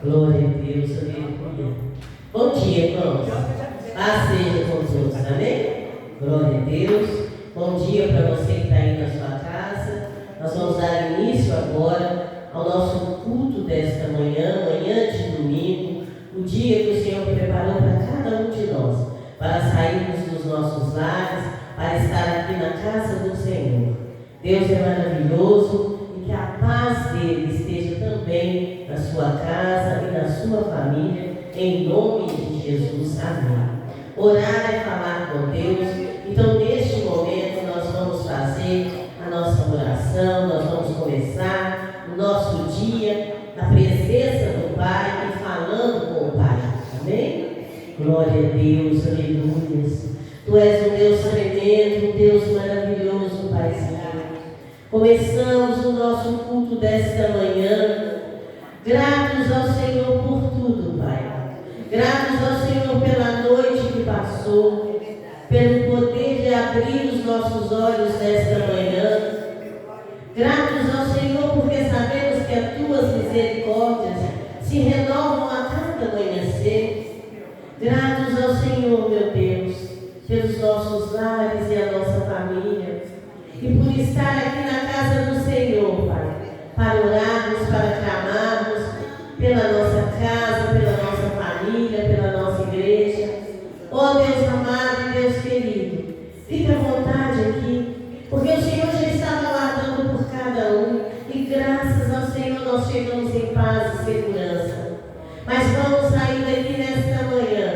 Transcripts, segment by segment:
Glória a Deus, aleluia. Bom dia, irmãos. Paz seja com todos, amém? Glória a Deus. Bom dia para você que está aí na sua casa. Nós vamos dar início agora ao nosso culto desta manhã, manhã de domingo, o dia que o Senhor preparou para cada um de nós, para sairmos dos nossos lares, para estar aqui na casa do Senhor. Deus é maravilhoso e que a paz dele esteja também na sua casa e na sua família, em nome de Jesus. Amém. Orar é falar com Deus. Então, neste momento, nós vamos fazer a nossa oração, nós vamos começar o nosso dia na presença do Pai e falando com o Pai. Amém? Glória a Deus, aleluia. Tu és um Deus tremendo, um Deus maravilhoso, Pai Senhor. Começamos o nosso culto desta manhã, gratos ao Senhor por tudo, Pai. Gratos ao Senhor pela noite que passou, pelo poder de abrir os nossos olhos nesta manhã. Gratos ao Senhor porque sabemos que as tuas misericórdias se renovam a cada amanhecer. Gratos ao Senhor, meu Deus, pelos nossos lares e a nossa família. E por estar aqui na casa do Senhor, Pai, para orarmos, para clamarmos pela nossa casa, pela nossa família, pela nossa igreja. Ó Deus amado e Deus querido, fica à vontade aqui, porque o Senhor já estava aguardando por cada um, e graças ao Senhor nós chegamos em paz e segurança. Mas vamos sair daqui nesta manhã,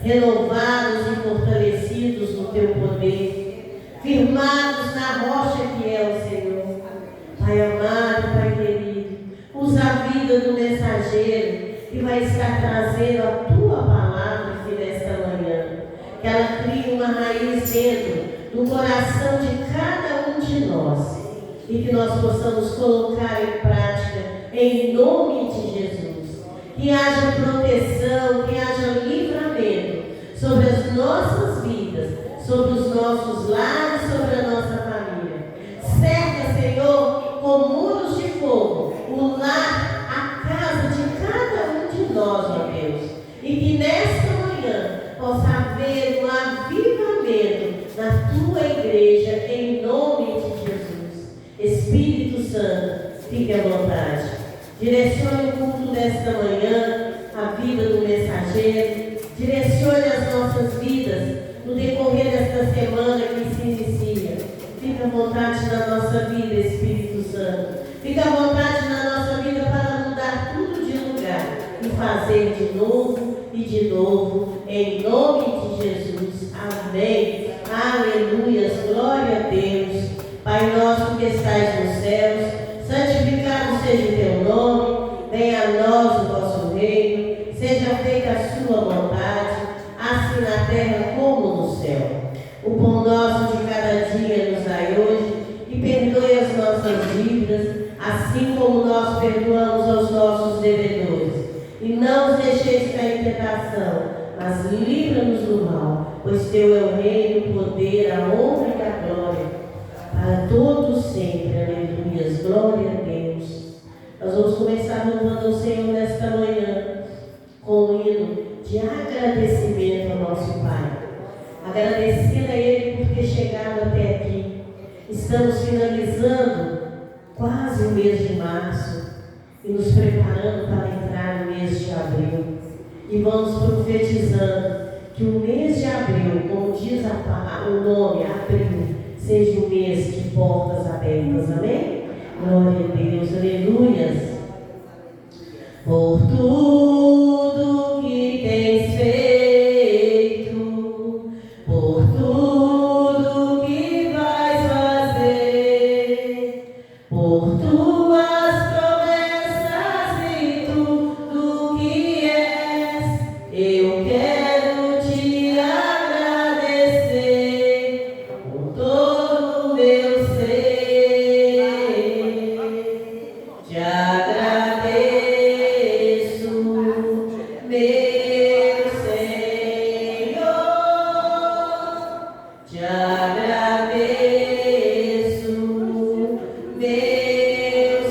renovados e fortalecidos no Teu poder, firmados na rocha que é o Senhor. Pai amado, Pai querido, usa a vida do mensageiro que vai estar trazendo a Tua palavra aqui nesta manhã. Que ela crie uma raiz dentro do coração de cada um de nós e que nós possamos colocar em prática em nome de Jesus. Que haja proteção, que haja livramento sobre as nossas vidas, sobre os nossos lares, sobre a nossa família. Cerca, Senhor, com muros de fogo, o lar, a casa de cada um de nós, ó Deus. E que nesta manhã possa haver um avivamento na Tua igreja, em nome de Jesus. Espírito Santo, fique à vontade. Direcione o culto desta manhã, a vida do mensageiro. Direcione as nossas vidas no decorrer desta semana que se inicia. Fique à vontade na nossa vida, Espírito Santo. Fique à vontade na nossa vida para mudar tudo de lugar e fazer de novo e de novo, em nome de Jesus. Amém. Aleluias. Glória a Deus. Pai nosso que estais nos céus, santificado seja o Teu nome. Venha a nós o vosso reino. Seja feita a Sua vontade, assim na terra como no céu. O pão nosso de cada dia nos dai hoje, e perdoe as nossas dívidas, assim como nós perdoamos aos nossos devedores. E não os deixeis cair em tentação, mas livra-nos do mal, pois Teu é o reino, o poder, a honra e a glória, para todos sempre. Aleluias. Glória a Deus. Nós vamos começar louvando o Senhor nesta manhã, com um hino de agradecimento ao nosso Pai. Agradecendo a Ele por ter chegado até aqui. Estamos finalizando quase o mês de março e nos preparando para entrar no mês de abril. E vamos profetizando que o mês de abril, como diz o nome, abril, seja um mês de portas abertas. Amém? Glória a Deus. Aleluias. Por tudo que tens feito, por tudo que vais fazer, por tuas promessas e tudo que és, eu quero te agradecer por todo o meu ser. Te agradeço, meu Senhor, te agradeço, meu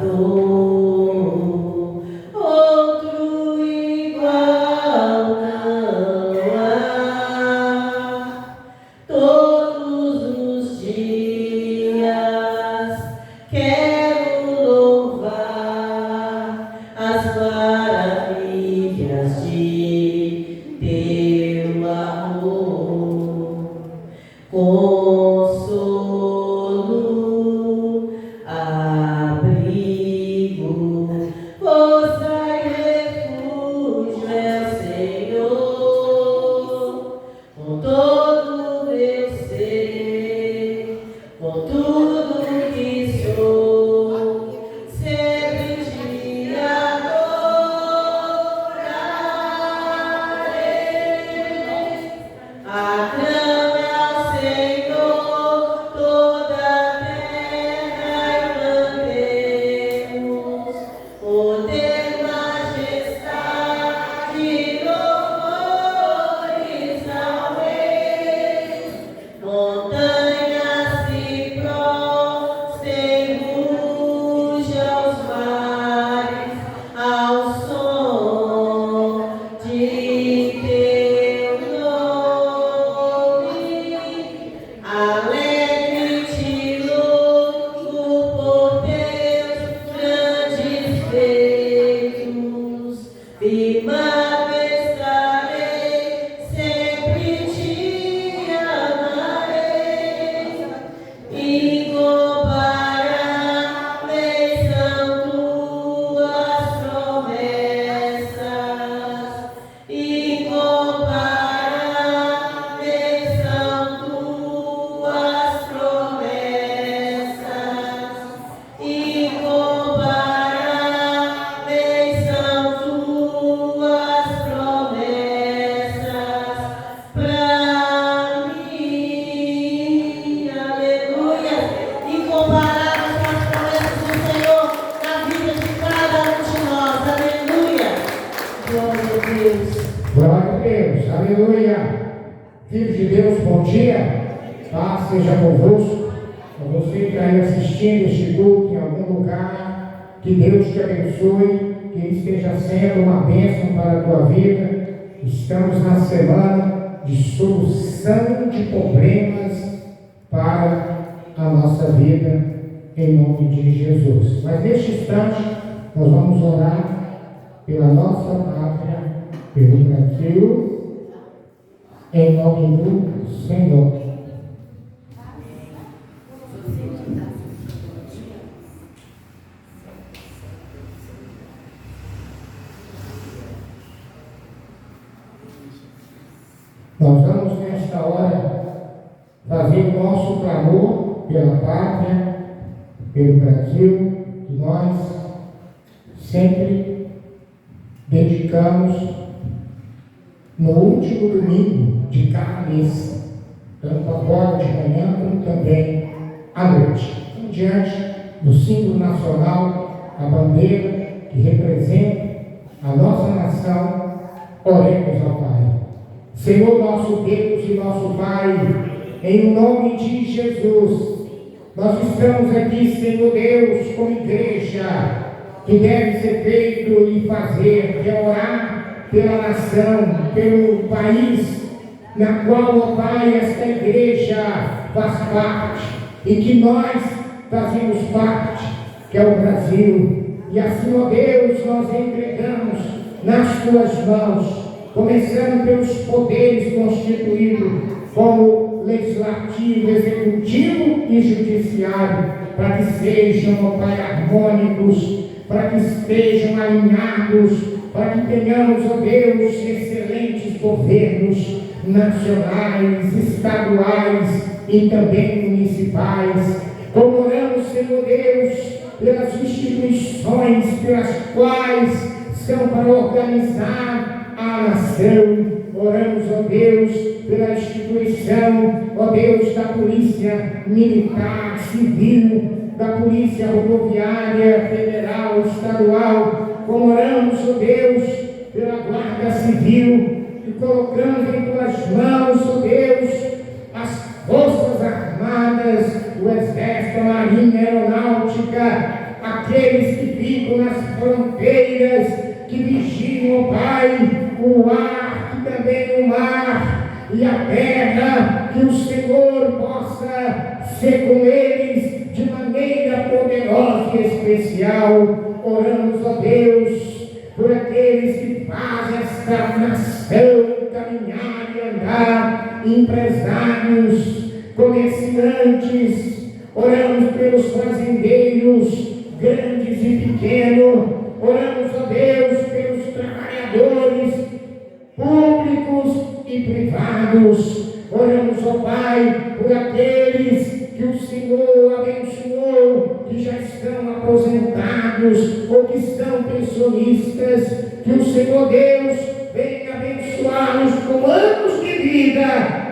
Salvador, outro Glória a Deus, aleluia. Filhos de Deus, bom dia. Paz seja convosco. A você que está aí assistindo este culto em algum lugar, que Deus te abençoe, que Ele esteja sendo uma bênção para a tua vida. Estamos na semana de solução de problemas para a nossa vida, em nome de Jesus. Mas neste instante, nós vamos orar pela nossa pátria, pelo Brasil, em nome do Senhor. Nós vamos nesta hora fazer o nosso clamor pela pátria, pelo Brasil, que nós sempre dedicamos no último domingo de cada mês, tanto agora de manhã como também à noite. Então, diante do símbolo nacional, a bandeira que representa a nossa nação, oremos ao Pai. Senhor nosso Deus e nosso Pai, em nome de Jesus, nós estamos aqui, Senhor Deus, como igreja, que deve ser feito e fazer, que é orar pela nação, pelo país, na qual, ó Pai, esta igreja faz parte, e que nós fazemos parte, que é o Brasil. E assim, ó Deus, nós entregamos nas Tuas mãos, começando pelos poderes constituídos como legislativo, executivo e judiciário, para que sejam, ó Pai, harmônicos, para que estejam alinhados, para que tenhamos, ó Deus, excelentes governos nacionais, estaduais e também municipais. Como oramos, Senhor Deus, pelas instituições pelas quais são para organizar a nação. Oramos, ó Deus, pela instituição, ó Deus, da Polícia Militar, Civil, da Polícia Rodoviária, Federal, Estadual. Como oramos, ó Deus, pela Guarda Civil, e colocamos em Tuas mãos, ó Deus, as Forças Armadas, o Exército, a Marinha, a Aeronáutica, aqueles que ficam nas fronteiras, que vigiam, ó Pai, o ar e também o mar e a terra, que o Senhor possa ser com eles de maneira poderosa e especial. Oramos, ó Deus, por aqueles que fazem esta nação caminhar e andar, empresários, comerciantes. Oramos pelos fazendeiros, grandes e pequenos. Oramos, ó Deus, pelos trabalhadores públicos e privados. Oramos, ó Pai, por aqueles que o Senhor abençoou, que já estão aposentados ou que estão pensionistas. Que o Senhor Deus venha abençoá-los com anos de vida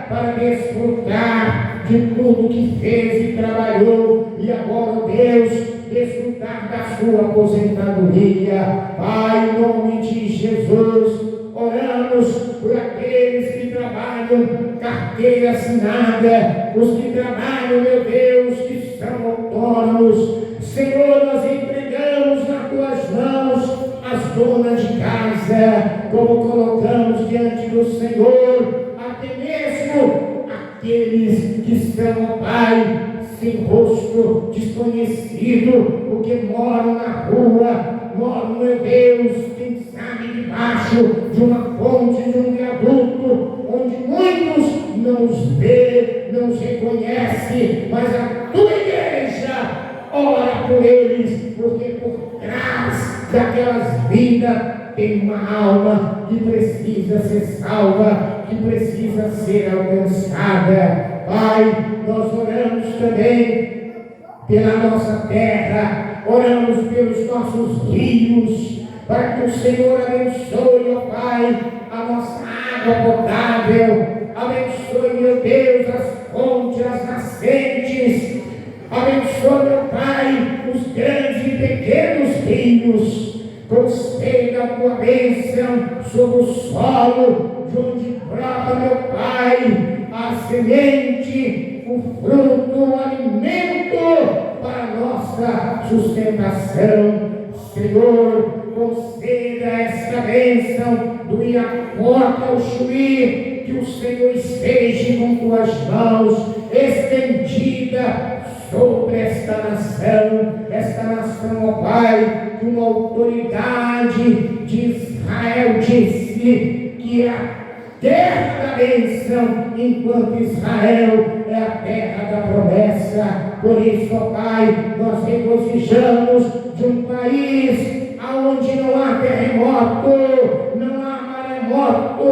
para desfrutar de tudo que fez e trabalhou, e agora, Deus, desfrutar da sua aposentadoria. Pai, em nome de Jesus, oramos por aqueles que trabalham carteira assinada, os que trabalham, meu Deus, que são autônomos. Senhor, nós entregamos nas Tuas mãos as donas de casa, como colocamos diante do Senhor, até mesmo aqueles que estão, ó Pai, sem rosto, desconhecido, porque moram na rua, moro, meu Deus, quem sabe debaixo de uma ponte, de um viaduto, onde muitos não os vê, não os reconhece, mas a tua igreja ora por eles, porque por trás daquelas vidas tem uma alma que precisa ser salva, que precisa ser alcançada. Pai, nós oramos também pela nossa terra, oramos pelos nossos rios, para que o Senhor abençoe, ó Pai, a nossa água potável, abençoe, meu Deus, as fontes, as nascentes, abençoe, meu Pai, os grandes e pequenos rios, conceda a tua bênção sobre o solo, de onde brota, meu Pai, a semente, o fruto, o alimento para a nossa sustentação. Senhor, conceda esta bênção do Iaporta ao Chuí, que o Senhor esteja com tuas mãos estendida sobre esta nação, ó Pai, que uma autoridade de Israel disse que a terra da bênção, enquanto Israel é a terra da promessa. Por isso, ó Pai, nós regozijamos de um país onde não há terremoto, não há maremoto,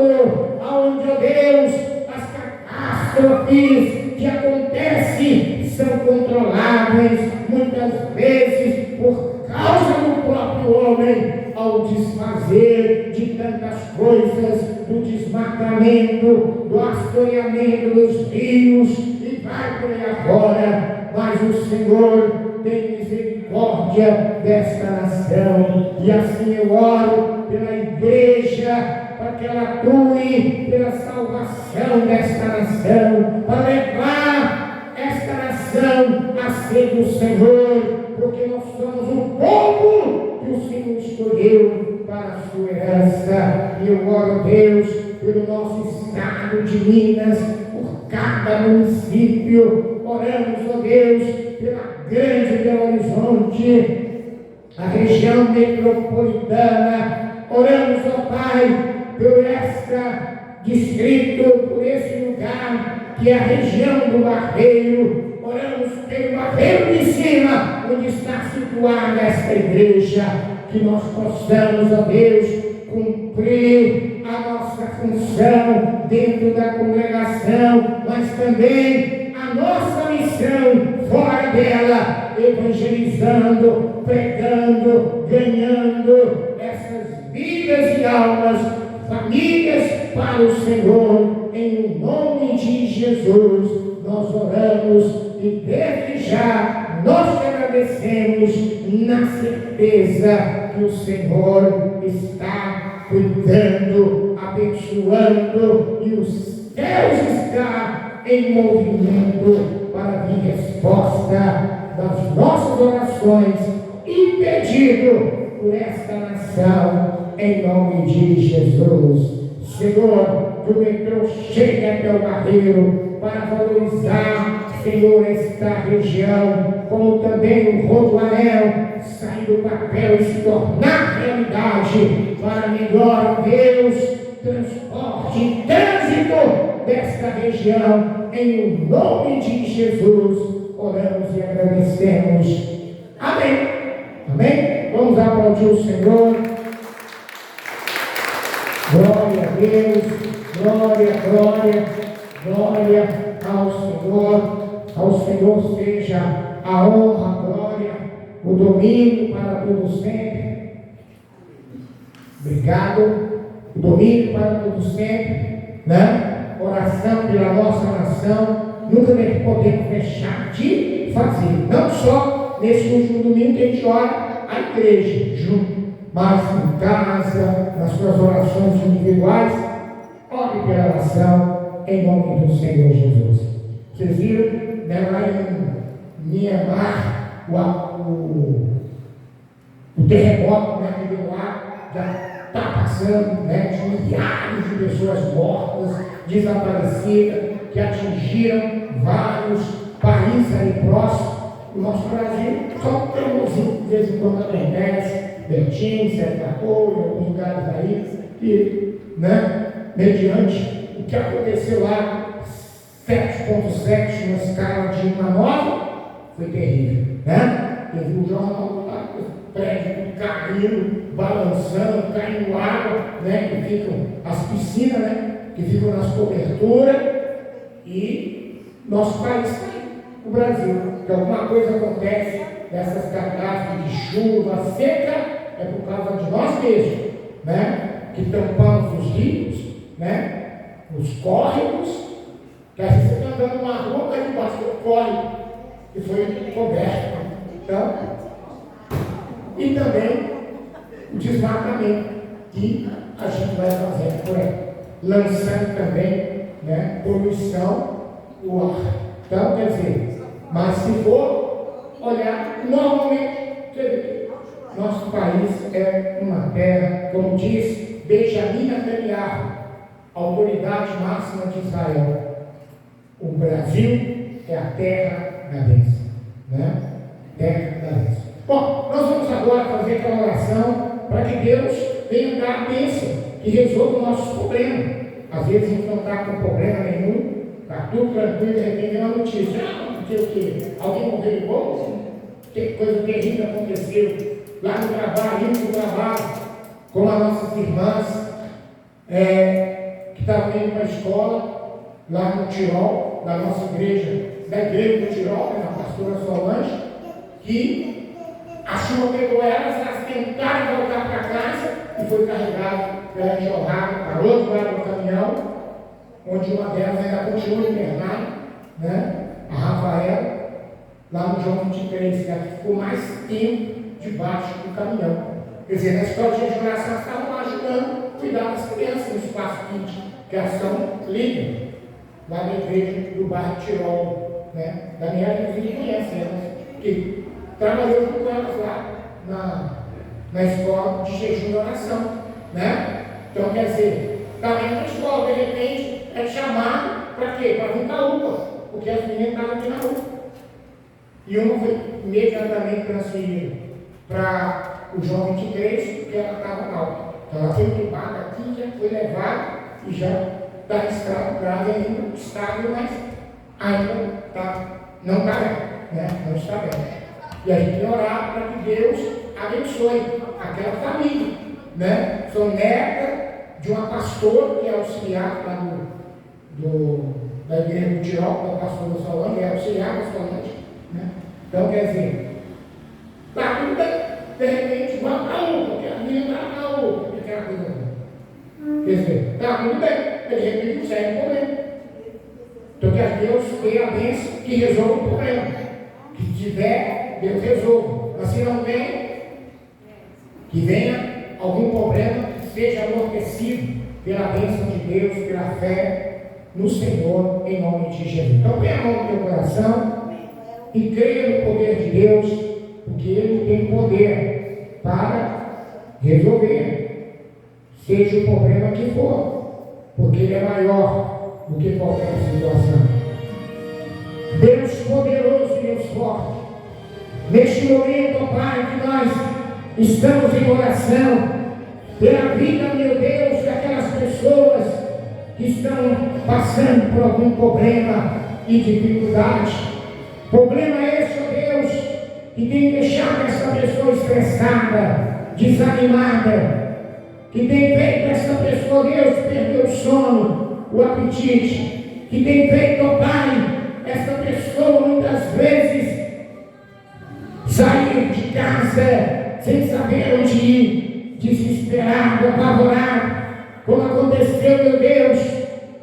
onde, ó Deus, as catástrofes que acontecem são controláveis, muitas vezes por causa do próprio homem, ao desfazer de tantas coisas, do desmatamento, do assoreamento dos rios, e vai por aí afora. Mas o Senhor tem misericórdia desta nação, e assim eu oro pela igreja, para que ela atue pela salvação desta nação, para levar esta nação a ser do Senhor, porque nós somos o povo que o Senhor escolheu para a sua herança. E eu oro, Deus, pelo nosso estado de Minas, por cada município. Oramos, ó Deus, pela grande Belo Horizonte, a região metropolitana. Oramos, ó Pai, por este distrito, por esse lugar, que é a região do Barreiro. Oramos pelo Barreiro de Cima, onde está situada esta igreja, que nós possamos, ó Deus, cumprir a nossa função dentro da congregação, mas também a nossa missão fora dela, evangelizando, pregando, ganhando essas vidas e almas, famílias para o Senhor. Em nome de Jesus nós oramos, e desde já nós te agradecemos, na certeza que o Senhor está cuidando, abençoando, e os céus estão em movimento para vir resposta das nossas orações e pedido por esta nação, em nome de Jesus. Senhor, que o metrô chegue até o Barreiro para valorizar, Senhor, esta região, como também o Rodoanel sair do papel e se tornar realidade para melhor, Deus, transporte e trânsito desta região. Em nome de Jesus, oramos e agradecemos. Amém. Amém? Vamos aplaudir o Senhor. Glória a Deus, glória, glória, glória ao Senhor. Ao Senhor seja a honra, a glória, o domínio para todos sempre. Obrigado. O domínio para todos sempre, né? Oração pela nossa nação. Nunca podemos deixar de fazer. Não só nesse último domingo que a gente ora a igreja junto, mas em casa, nas suas orações individuais, ore pela nação, em nome do Senhor Jesus. Vocês viram, né, lá em Mianmar, o terremoto, né, que deu lá, já está passando, né, de milhares de pessoas mortas, desaparecidas, que atingiram vários países ali próximos. O nosso Brasil só temos, de vez em quando acontece, Betim, Sete Lagoas, em alguns lugares aí, que, né, mediante o que aconteceu lá, 7,7 na escala de 1 a 9, foi terrível, né? Eu vi o jornal lá, o prédio caindo, balançando, caindo água, né? Que ficam as piscinas, né? Que ficam nas coberturas, e nosso país está aí, o Brasil, que alguma coisa acontece dessas catástrofes de chuva seca, é por causa de nós mesmos, né? Que tampamos os rios, né? Os córregos, que às vezes você está andando numa rua, mas debaixo do córrego que foi coberto. Então, e também o desmatamento que a gente vai fazendo por aí, lançando também, né, poluição no ar. Então, quer dizer, mas se for olhar normalmente, nosso país é uma terra, como diz Benjamin Netanyahu, autoridade máxima de Israel. O Brasil é a terra da bênção, né? Terra da bênção. Bom, nós vamos agora fazer aquela oração para que Deus venha dar a bênção e resolva o nosso problema. Às vezes a gente não está com problema nenhum, está tudo tranquilo, de repente vem uma notícia, não sei o quê, alguém morreu igual, que coisa terrível aconteceu lá no trabalho, indo para o trabalho, com as nossas irmãs que estavam indo para a escola, lá no Tirol, da nossa igreja, da igreja do Tirol, da pastora Solange, que a chuva pegou elas tentaram voltar para casa e foi carregado pela enxurrada para outro lado do caminhão, onde uma delas ainda continua internada, né? A Rafaela, lá no João 23, que ficou mais tempo debaixo do caminhão. Quer dizer, na escola de oração, elas estavam lá ajudando, cuidar das crianças no espaço 20, que elas são líderes, lá na igreja do bairro Tirol, né? Daniela, inclusive, conhece elas, que trabalhou junto com elas lá na escola de jejum e oração, né? Então, quer dizer, também na escola, de repente, é chamado para quê? Para vir para a UPA, porque as meninas estavam aqui na UPA. E uma foi imediatamente transferida para o João 23, porque ela estava mal. Então ela foi entubada aqui, já foi levada e já está grave ainda, estável, mas ainda não está bem, né? Não está bem. E a gente tem orado para que Deus abençoe aquela família, né? Sou neta de uma pastora que é auxiliar lá da igreja do Tirol, da pastora Solange, é auxiliar da Solange, né? Então, quer dizer, está tudo bem, de repente, vai para a UPA, porque a menina está na UPA, porque aquela coisa não. Quer dizer, está tudo bem, de repente não serve o problema. Então, que Deus dê a bênção que resolva o problema. Que tiver, Deus resolva. Mas se não vem, que venha algum problema que seja amortecido pela bênção de Deus, pela fé no Senhor, em nome de Jesus. Então, põe a mão no teu coração e creia no poder de Deus, porque Ele tem poder para resolver, seja o problema que for, porque Ele é maior do que qualquer situação. Deus poderoso e Deus forte, neste momento, ó Pai, que nós estamos em oração pela vida, meu Deus, daquelas pessoas que estão passando por algum problema e dificuldade. Problema esse, ó Deus, que tem deixado essa pessoa estressada, desanimada, que tem feito essa pessoa, Deus, perder o sono, o apetite, que tem feito, ó Pai, essa pessoa muitas vezes sair de casa sem saber onde ir, desesperado, apavorado, como aconteceu, meu Deus,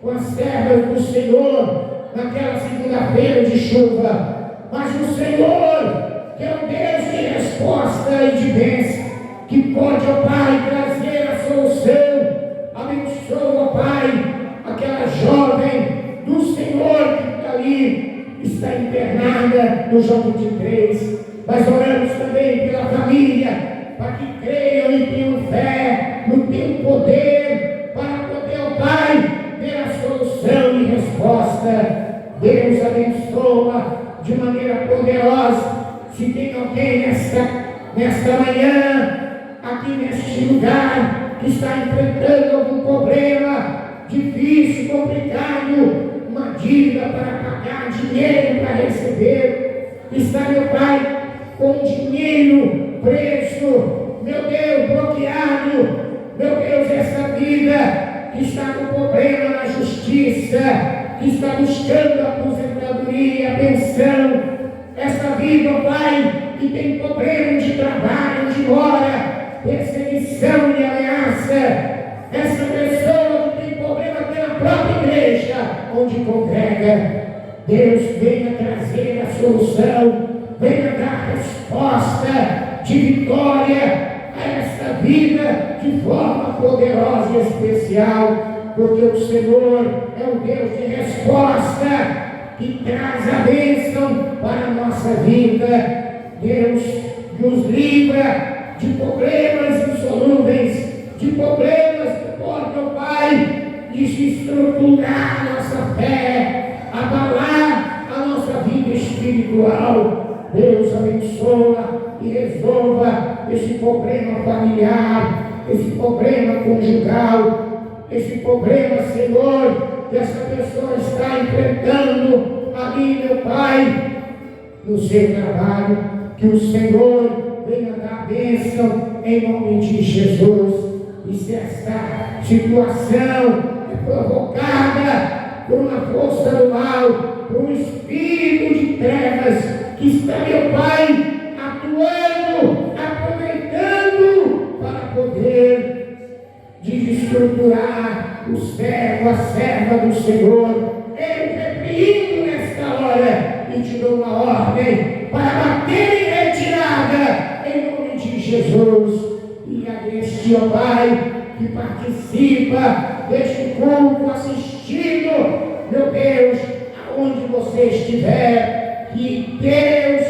com as servas do Senhor naquela segunda-feira de chuva. Mas o Senhor, que é um Deus de resposta e de bênção, que pode, ó Pai, trazer a solução. Abençoa, ó Pai, aquela jovem do Senhor que está ali, está internada no João 23. Mas oramos também pela família, para que creiam e tenham fé no teu poder, para poder, ó Pai, ter a solução e resposta. Deus abençoa de maneira poderosa. Se tem alguém nesta manhã neste lugar que está enfrentando algum problema difícil, complicado, uma dívida para pagar, dinheiro para receber, está, meu Pai, com dinheiro preso, meu Deus, bloqueado, meu Deus, essa vida que está com problema na justiça, que está buscando a aposentadoria, a pensão, essa vida, Pai, que tem problema de trabalho, de mora, perseguição e ameaça, essa pessoa que tem problema até na própria igreja, onde congrega, Deus venha trazer a solução, venha dar resposta de vitória a esta vida de forma poderosa e especial, porque o Senhor é um Deus de resposta, que traz a bênção para a nossa vida. Deus nos livra de problemas insolúveis, de problemas que podem, Pai, desestruturar a nossa fé, abalar a nossa vida espiritual. Deus abençoa e resolva esse problema familiar, esse problema conjugal, esse problema, Senhor, que essa pessoa está enfrentando ali, meu Pai, no seu trabalho. Que o Senhor venha dar bênção em nome de Jesus. E se esta situação é provocada por uma força do mal, por um espírito de trevas que está, meu Pai, atuando, aproveitando para poder desestruturar o servo, a serva do Senhor, eu repreendo nesta hora e te dou uma ordem para bater em retirada em nome de Jesus. E a este, ó Pai, que participa deste culto, assistindo, meu Deus, aonde você estiver, que Deus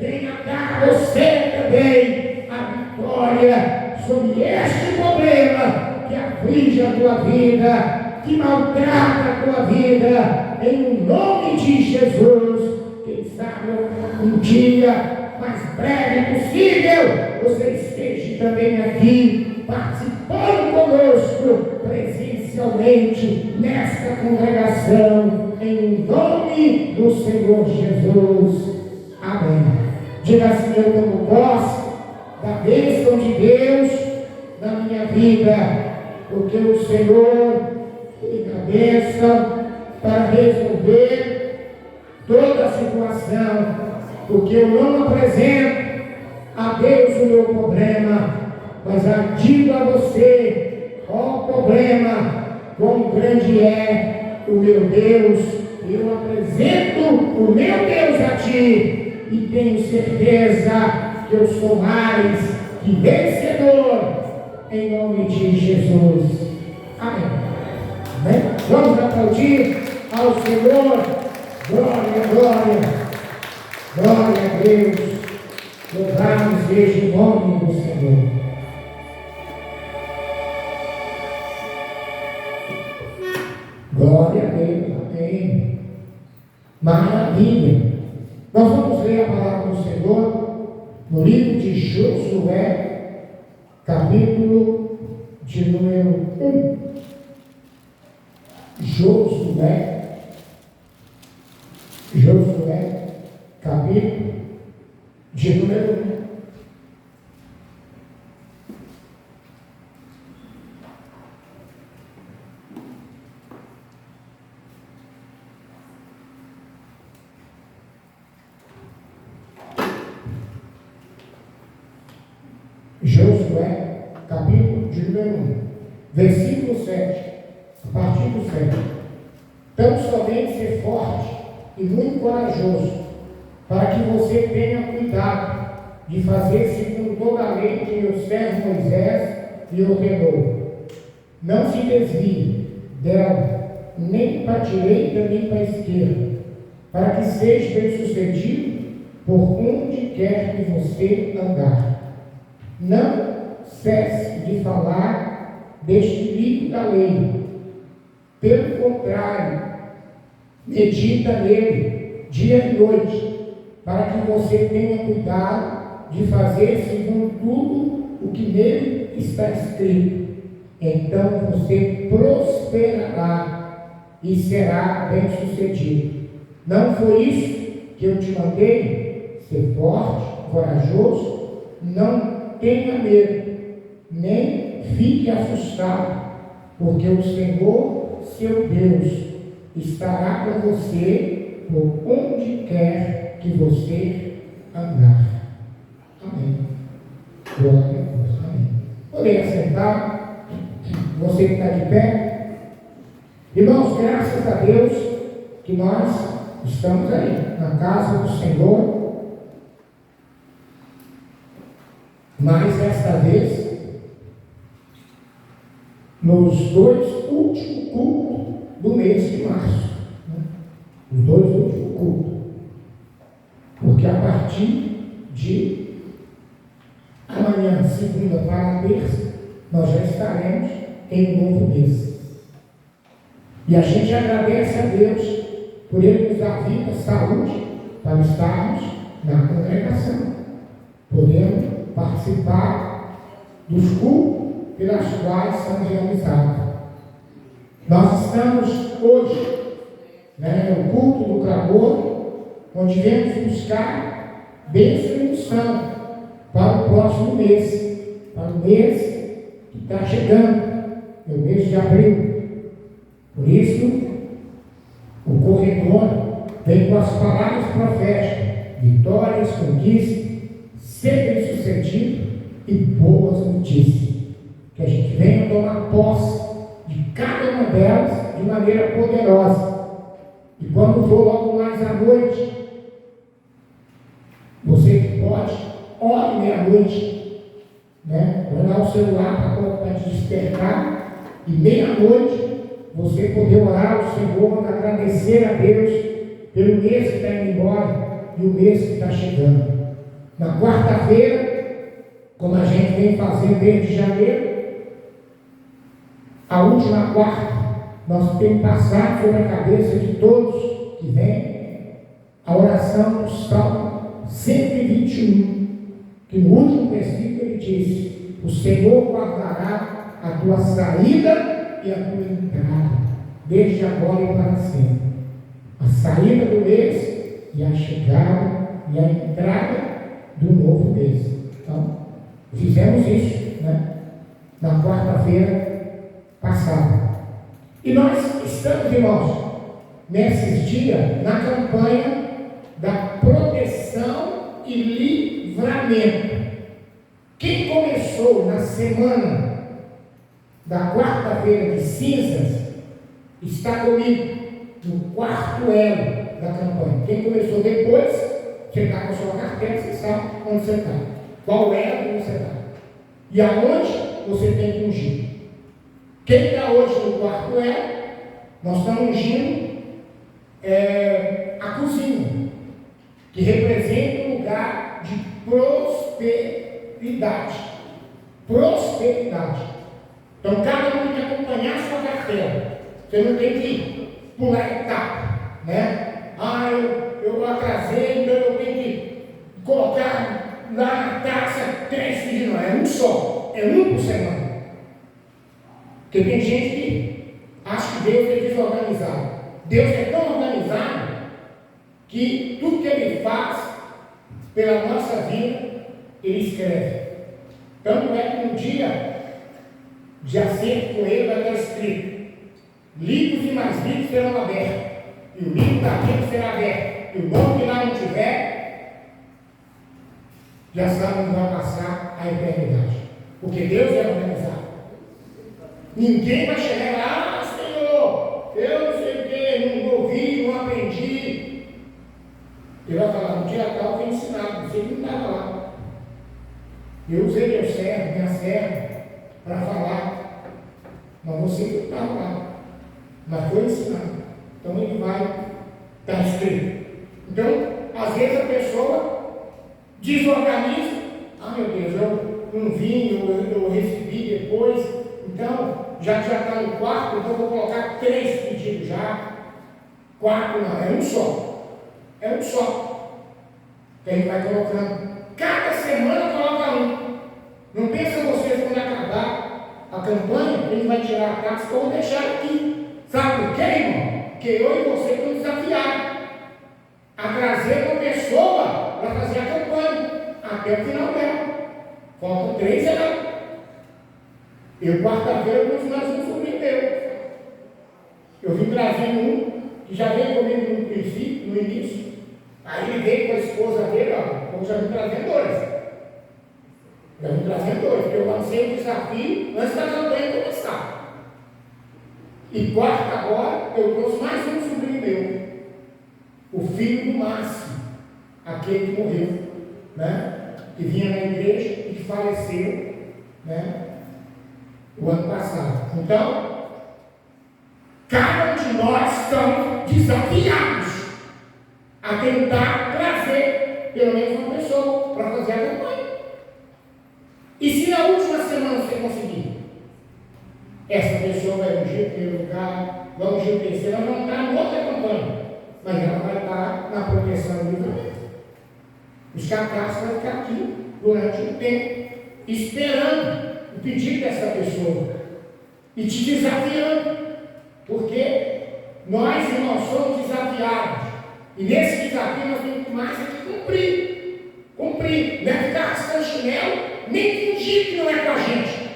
venha dar a você também a vitória sobre este problema que aflige a tua vida, que maltrata a tua vida, em nome de Jesus. Quem sabe um dia mais breve possível você esteja também aqui participando conosco presencialmente nesta congregação, em nome do Senhor Jesus. Amém. Diga assim: eu tomo posse da bênção de Deus na minha vida, porque o Senhor tem a bênção para resolver toda a situação, porque eu não apresento a Deus o meu problema, mas digo a você qual o problema, quão grande é o meu Deus. Eu apresento o meu Deus a ti e tenho certeza que eu sou mais que vencedor em nome de Jesus. Amém. Amém? Vamos aplaudir ao Senhor. Glória, glória, glória a Deus. Louvado seja o nome do Senhor. Glória a Deus, amém. Maravilha. Nós vamos ler a palavra do Senhor no livro de Josué, capítulo de número 1. Josué, capítulo de número 1. Josué, capítulo de número 1, versículo 7, a partir do 7. Tão somente ser forte e muito corajoso, para que você tenha cuidado de fazer segundo toda a lei que meu servo Moisés lhe ordenou. Não se desvie dela, nem para a direita, nem para a esquerda, para que seja bem sucedido por onde quer que você andar. Não cesse de falar deste livro da lei. Pelo contrário, medita nele dia e noite, para que você tenha cuidado de fazer segundo tudo o que nele está escrito: então você prosperará e será bem-sucedido. Não foi isso que eu te mandei? Ser forte, corajoso, não tenha medo, nem fique assustado, porque o Senhor, seu Deus, estará com você por onde quer que você andar. Amém. Glória a Deus. Amém. Podem assentar. Você que está de pé. Irmãos, graças a Deus que nós estamos aí, na casa do Senhor. Mas desta vez, nos 2 últimos cultos do mês de março. Os 2 últimos cultos. Porque a partir de amanhã, segunda para terça, nós já estaremos em um novo mês. E a gente agradece a Deus por Ele nos dar vida, saúde, para estarmos na congregação, podendo participar dos cultos pelas quais são realizados. Nós estamos hoje no culto do clamor, onde viemos buscar bênção e unção para o próximo mês, para o mês que está chegando, no mês de abril. Por isso, o corredor vem com as palavras proféticas: vitórias, conquistas, ser bem-sucedido e boas notícias. Que a gente venha tomar posse de cada uma delas de maneira poderosa. E quando for logo mais à noite, você que pode, ore meia-noite, vai lá o celular para te despertar, e meia-noite você poder orar ao Senhor, agradecer a Deus pelo mês que está indo embora e o mês que está chegando. Na quarta-feira, como a gente vem fazendo desde janeiro, a última quarta, nós temos passado sobre a cabeça de todos que vêm a oração do Salmo 121, que no último versículo ele diz: o Senhor guardará a tua saída e a tua entrada, desde agora e para sempre. A saída do mês e a chegada e a entrada do novo mês. Então, fizemos isso, na quarta-feira passada. E nós estamos, irmãos, nesses dias, na campanha da proteção e livramento. Quem começou na semana da quarta-feira de cinzas está comigo no quarto elo da campanha. Quem começou depois, você está com a sua carteira, você sabe onde você está, qual elo você está e aonde você tem que ungir. Quem está hoje no quarto elo, nós estamos ungindo a cozinha, que representa um lugar de prosperidade. Prosperidade. Então, cada um tem que acompanhar a sua carteira. Você não tem que pular etapa, eu atrasei, então eu tenho que colocar lá na taça 3 pedidos. Não, é um só, é um por semana. Porque tem gente que acha que Deus é desorganizado. Deus é tão organizado que tudo que Ele faz pela nossa vida, Ele escreve. Tanto é que no dia de acerto com Ele vai estar escrito: livros e mais livros serão abertos, e o livro da vida será aberto, e o nome que lá não tiver, já sabe onde vai passar a eternidade. Porque Deus é organizado. Ninguém vai chegar lá: Senhor, eu não sei o que, não ouvi, não aprendi. Ele vai falar: no dia tal foi ensinado, você não estava lá. Eu usei meu servo, minha serva, para falar, mas você não estava lá. Mas foi ensinado. Então ele vai estar escrito. Então, às vezes a pessoa desorganiza: meu Deus, eu não vim, eu recebi depois. Então, já está no quarto, então eu vou colocar 3 pedidos já. 4 não, é um só. É um só. Então a gente vai colocando. Cada semana coloca um. Não pensa vocês quando acabar a campanha, ele vai tirar a casca ou deixar aqui. Sabe por quê, irmão? Porque eu e você estamos desafiados a trazer uma pessoa para fazer a campanha até o final dela. Faltam 3 anos. Eu, quarta-feira, trouxe mais um sobrinho meu. Eu vim trazendo um que já veio comigo no princípio, no início. Aí ele veio com a esposa dele, ó. Eu já vim trazendo 2. Já vim trazendo 2, porque eu lancei um desafio antes da campanha começar. E quarta agora, eu trouxe mais um sobrinho meu. O filho do Márcio, aquele que morreu, né? Que vinha na igreja e que faleceu, né? O ano passado. Então, cada um de nós estamos desafiados a tentar trazer pelo menos uma pessoa para fazer a campanha. E se na última semana você conseguir, essa pessoa vai ungir o primeiro lugar, vai ungir o terceiro, ela não está em outra campanha, mas ela vai estar na proteção do livramento. Os carcaços vão ficar aqui durante um tempo, esperando o pedido dessa pessoa e te desafiando, porque nós, irmãos, somos desafiados, e nesse desafio nós temos mais que cumprir, não é ficar arrastando chinelo, nem fingir que não é com a gente,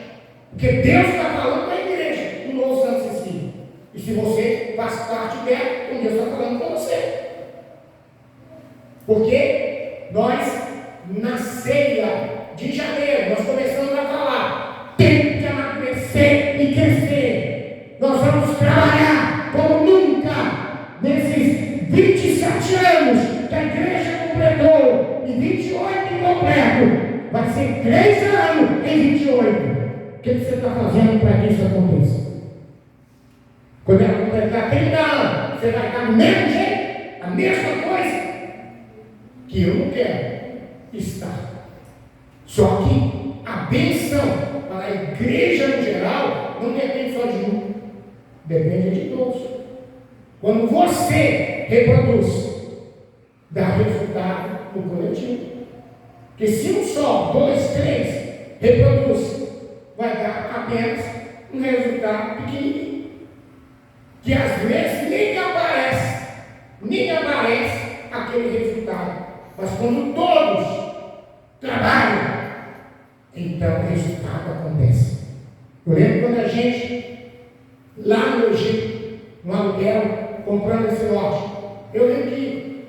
porque Deus está falando com a igreja do Novo Santo Cecília, e se você faz parte dela, então Deus está falando com você, porque nós, na ceia de janeiro, nós começamos a falar, tem que amadurecer e crescer. Nós vamos trabalhar como nunca nesses 27 anos que a igreja completou e 28 incompleto. Vai ser 3 anos em 28. O que você está fazendo para que isso aconteça? Quando ela completar 30 anos, você vai estar do mesmo jeito, a mesma coisa que eu não quero estar. Só que a bênção para a igreja no geral não depende só de um, depende de todos. Quando você reproduz, dá resultado no coletivo. Porque se um só, 2, 3 reproduz, vai dar apenas um resultado pequenininho. Que às vezes nem aparece aquele resultado. Mas quando todos trabalham, então o resultado acontece. Eu lembro quando a gente, lá no Egito, no aluguel, comprando esse lote, eu lembro que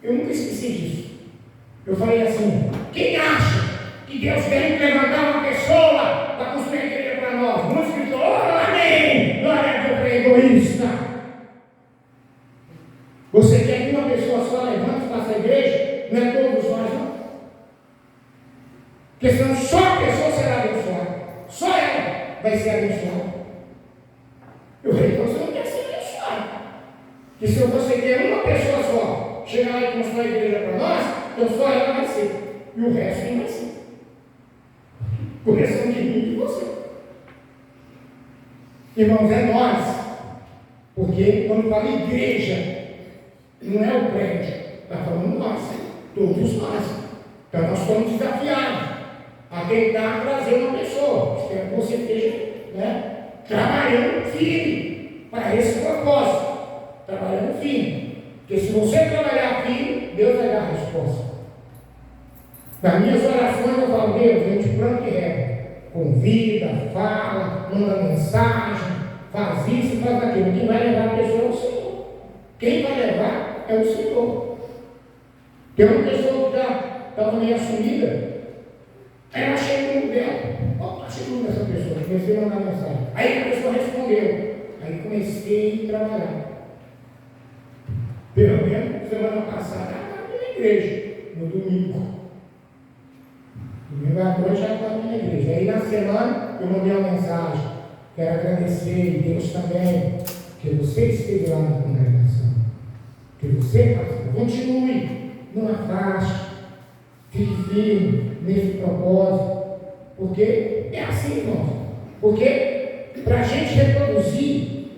eu nunca esqueci disso. Eu falei assim: quem acha que Deus tem que levantar uma pessoa para construir a igreja para nós? Muitos gritou: oh, amém! Glória a Deus, é egoísta. Você quer que uma pessoa só levante e faça a igreja? Não é todos nós, não. Porque senão só a pessoa será abençoada. Só ela vai ser abençoada. Eu falei: então você não quer ser abençoado. Porque se você quer uma pessoa só chegar lá e construir a igreja para nós, então só ela vai ser. E o resto não vai ser. Começando de mim e de você. Irmãos, é nós. Porque quando fala igreja, não é o prédio, está falando nós, todos nós. Então nós estamos desafiados a tentar trazer uma pessoa. Espero que você esteja, trabalhando firme para esse propósito. Trabalhando firme. Porque se você trabalhar firme, Deus vai dar a resposta. Nas minhas orações eu falo: Deus, a gente planta e rega. Convida, fala, manda mensagem, faz isso e faz aquilo. Quem vai levar a pessoa é o Senhor. Quem vai levar é o Senhor. Tem uma pessoa que estava meio assumida. Aí eu achei o número dela. Achei o número dessa pessoa. Comecei a mandar mensagem. Aí a pessoa respondeu. Aí comecei a trabalhar. Pelo menos semana passada ela estava na igreja, no domingo. Domingo à noite ela estava na igreja. Aí na semana eu mandei uma mensagem. Quero agradecer, e Deus também, que você esteve lá na congregação. Que você, pastor, continue, não afaste, fique firme nesse propósito. Porque é assim, irmãos. Porque para a gente reproduzir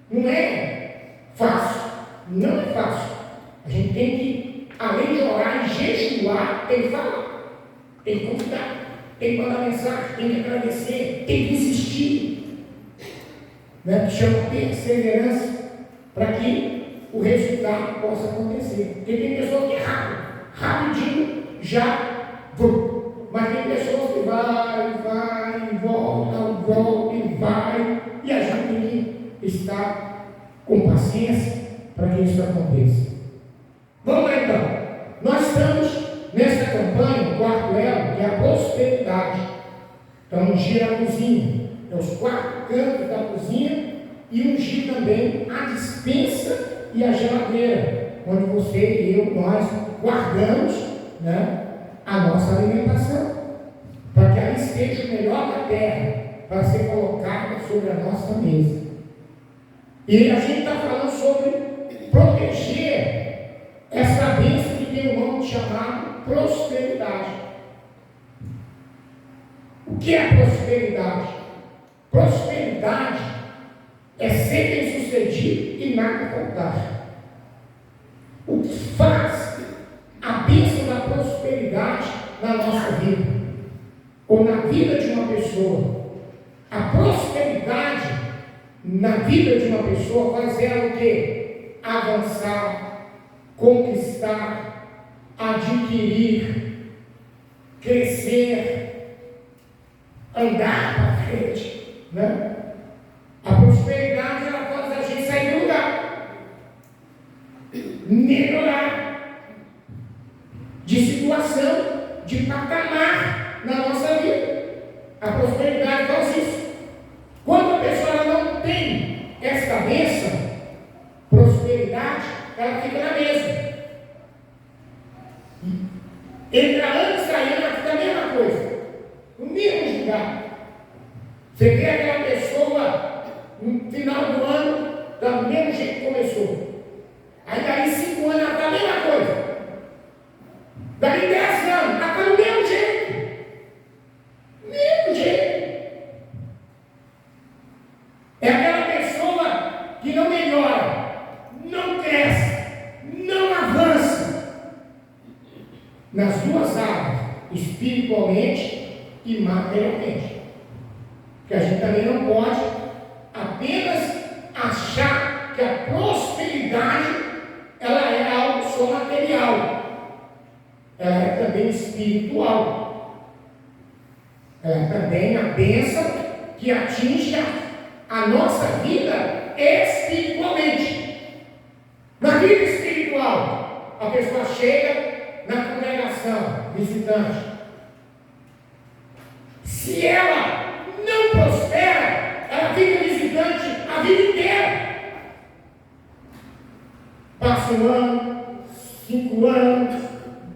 não é fácil. Não é fácil. A gente tem que, além de orar e jejuar, tem que falar. Tem que convidar. tem que mandar mensagem, tem que agradecer, tem que insistir, né? Que chama perseverança, para que o resultado possa acontecer. Porque tem pessoas que é rápido, rapidinho já, mas tem pessoas que vai, volta e vai, e a gente tem que estar com paciência para que isso aconteça. Vamos lá então. Nós estamos nessa campanha, o quarto elo, que é a prosperidade. Então, ungir a cozinha, é os 4 cantos da cozinha, e ungir também a despensa e a geladeira, onde você e eu, nós guardamos, né, a nossa alimentação, para que ela esteja o melhor da terra, para ser colocada sobre a nossa mesa. E a gente está falando sobre proteger essa bênção que tem um nome chamado prosperidade. O que é prosperidade? Prosperidade é ser bem-sucedido e nada faltar. O que faz a bênção da prosperidade na nossa vida, ou na vida de uma pessoa? A prosperidade na vida de uma pessoa faz ela o quê? Avançar, conquistar, adquirir, crescer, andar para frente, né? A prosperidade ela faz a gente sair do lugar, melhorar de situação, de patamar na nossa vida. A prosperidade faz isso. Quando a pessoa não tem esta bênção, prosperidade, ela fica na mesa. Entra ano e sai ano, fica a mesma coisa, no mesmo lugar. Você vê aquela pessoa no final do ano, do mesmo jeito que começou. Aí daí 5 anos ela está a mesma coisa. Daí 10 anos, ela está do mesmo jeito. Mesmo jeito. É aquela pessoa que não melhora, não cresce, não avança nas 2 áreas, espiritualmente e materialmente. Porque a gente também não pode apenas achar que a prosperidade ela é algo só material. Ela é também espiritual. Ela é também a bênção que atinge a nossa vida espiritualmente. Na vida espiritual, a pessoa chega na congregação, visitante. Se ela não prospera, ela fica visitante a vida inteira. Passa 1 ano, 5 anos,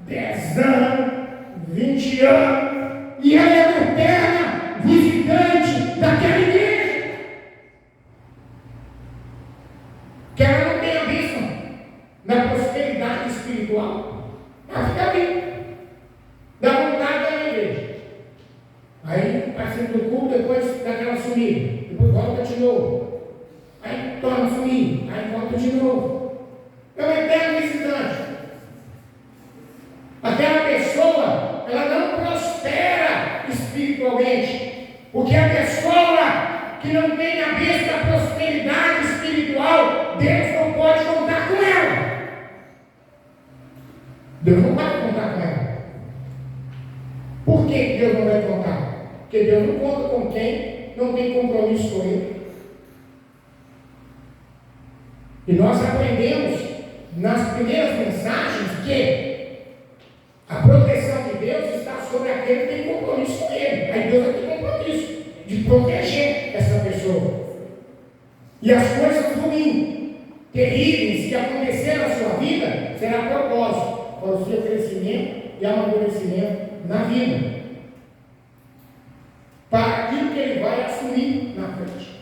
10 anos, 20 anos, e ela é uma eterna visitante daquela igreja. Que ela não tem a bênção na prosperidade espiritual. Ela fica ali, dá vontade da igreja. Aí participa do culto, depois dá aquela sumida, depois volta de novo. Aí torna a sumir, aí volta de novo. É um eterno visitante. Aquela pessoa, ela não prospera espiritualmente, porque a pessoa que não tem a bênção da prosperidade espiritual, Deus não pode contar com ela. Deus não pode contar com ela. Por que Deus não vai contar? Porque Deus não conta com quem não tem compromisso com Ele. E nós aprendemos nas primeiras mensagens que a proteção de Deus está sobre aquele que tem compromisso com Ele. Aí Deus tem compromisso de proteger essa pessoa. E as coisas ruins, terríveis que acontecerem na sua vida, será propósito para o seu crescimento e amadurecimento na vida, para aquilo que ele vai assumir na frente,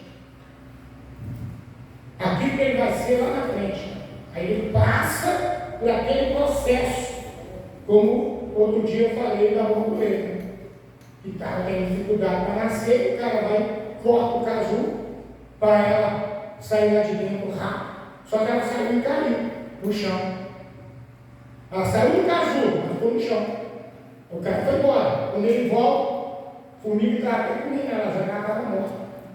aquilo que ele vai ser lá na frente. Aí ele passa por aquele processo, como outro dia eu falei da borboleta, que o cara tem dificuldade para nascer, o cara vai, corta o casulo para ela sair lá de dentro rápido, só que ela saiu e caiu no chão. Ela saiu do casulo, mas ficou no chão. O cara foi embora. Quando ele volta, formiga estava até comendo, ela já estava morta,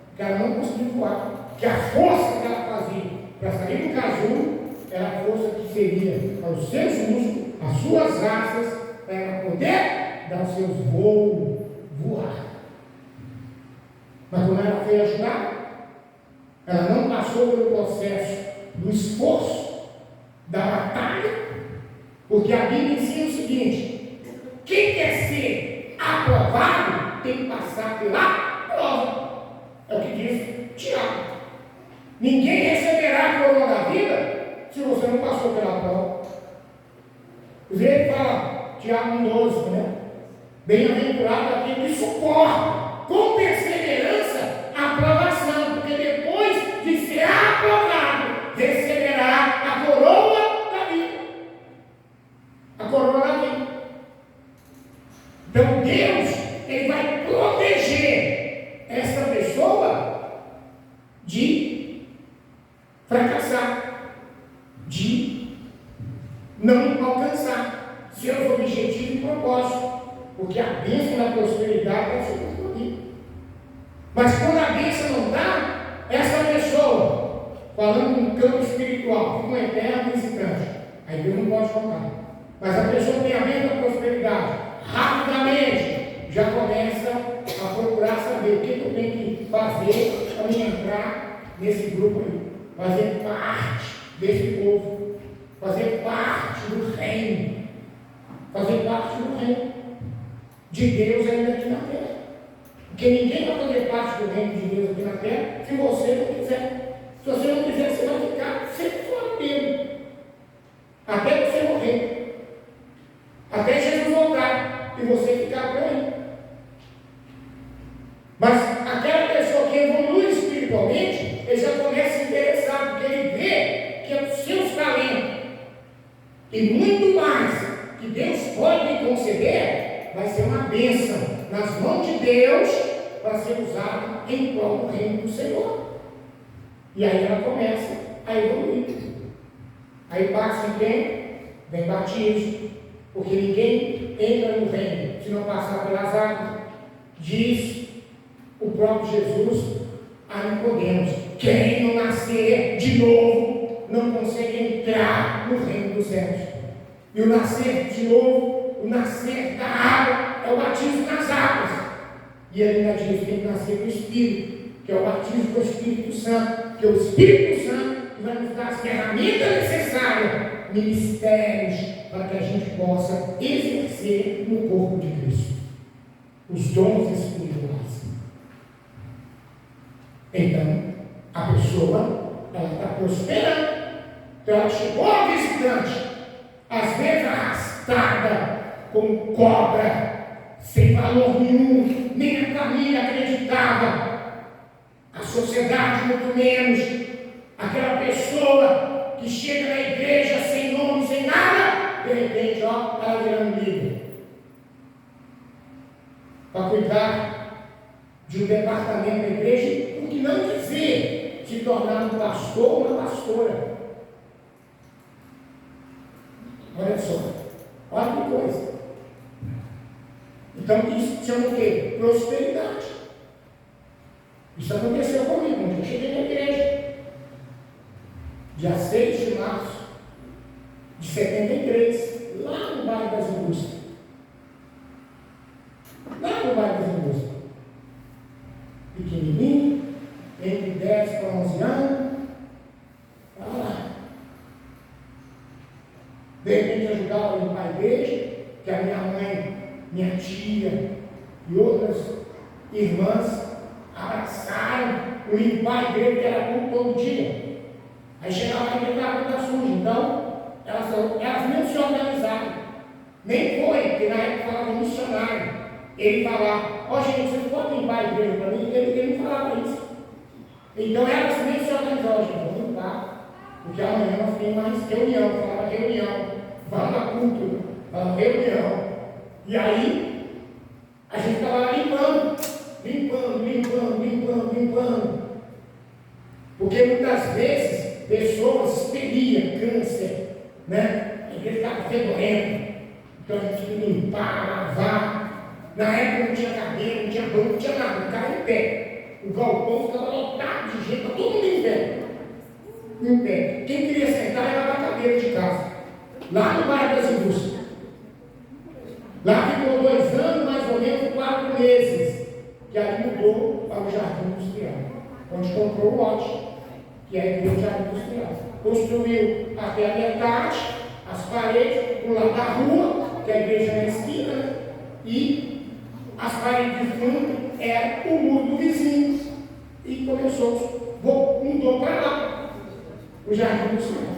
porque ela não conseguia voar. Que a força que ela fazia para sair do casulo era a força que seria para os seus músculos, as suas asas, para ela poder dar os seus voos, voar. Mas como ela foi ajudar, ela não passou pelo processo do esforço, da batalha, porque a Bíblia ensina o seguinte: quem quer ser aprovado tem que passar pela prova. É o que diz Tiago. Ninguém receberá a coroa da vida se você não passou pela prova. Ele fala, Tiago 1,12, né? Bem-aventurado aquele que suporta com perseverança a aprovação, porque depois de ser aprovado, receberá a coroa da vida. A coroa da vida. Então Deus, Ele vai proteger essa pessoa de fracassar, de não alcançar seus objetivos e propósitos, porque a bênção da prosperidade vai ser construída. Mas quando a bênção não dá, essa pessoa, falando no campo espiritual, fica um eterno visitante. Aí Deus não pode contar. Mas a pessoa tem a bênção da prosperidade, rapidamente já começa a procurar saber o que eu tenho que fazer para me entrar nesse grupo aí. Fazer parte desse povo, fazer parte do reino, fazer parte do reino de Deus ainda aqui na terra. Porque ninguém vai fazer parte do reino de Deus aqui na terra se você não quiser. Se você não quiser, você vai ficar sempre fora dele, até você morrer, até Jesus voltar e você ficar por aí. Mas aquela pessoa que evolui espiritualmente, ele já começa a se interessar, porque ele vê que os seus talentos e muito mais que Deus pode lhe conceder, vai ser uma bênção nas mãos de Deus para ser usado em prol do reino do Senhor. E aí ela começa a evoluir. Aí passa em quem? Vem batismo, porque ninguém entra no reino se não passar pelas águas. Diz o próprio Jesus a Nicodemos: quem não nascer de novo não consegue entrar no reino dos céus. E o nascer de novo, o nascer da água, é o batismo nas águas. E ele ainda diz que tem que nascer do Espírito, que é o batismo do Espírito Santo, que é o Espírito Santo que vai nos dar as ferramentas necessárias, ministérios, para que a gente possa exercer no corpo de Cristo os dons espirituais. Então, a pessoa, ela está prosperando. Então, ela chegou a visitante, às vezes arrastada como cobra, sem valor nenhum, nem a família acreditava, a sociedade muito menos. Aquela pessoa que chega na igreja sem nome, sem nada, de repente, ó, ela virando líder. Para cuidar de um departamento da igreja, por que não dizer se tornar um pastor ou uma pastora? Olha só, olha que coisa. Então isso chama o quê? Prosperidade. Isso aconteceu comigo, quando eu cheguei na igreja. Dia 6 de março de 73, lá no bairro das Indústrias. Lá no bairro das Indústrias. Pequenininho, entre 10 para 11 anos. Estava lá. De repente ajudava a limpar a igreja, que a minha mãe, minha tia e outras irmãs abraçaram o limpar a igreja, que era culto todo dia. Aí chegava lá e estava toda suja. Então, elas nem se organizaram. Nem foi, porque na época falava missionário. Ele falava: ó, gente, vocês podem limpar a igreja para mim? Ele não falava isso. Então elas nem se organizaram: gente, vamos limpar, porque amanhã nós temos mais reunião. Falava reunião, falava culto, falava reunião. E aí, a gente estava lá limpando. Porque muitas vezes pessoas expeliam câncer, né? A igreja estava fedorenta. Então a gente tinha que limpar, lavar. Na época não tinha cadeira, não tinha banco, não tinha nada, o cara em pé. O galpão ficava lotado de gente, todo mundo em pé. Em pé. Quem queria sentar era na cadeira de casa. Lá no bairro das Indústrias. Lá ficou 2 anos, mais ou menos 4 meses. E aí mudou para o Jardim Industrial, onde comprou o lote, que é a igreja do Jardim Industrial. Construiu até a metade, as paredes, do lado da rua, que é a igreja na esquina, e as paredes de fundo era o muro do vizinho. E começou, mudou para lá, o Jardim Industrial.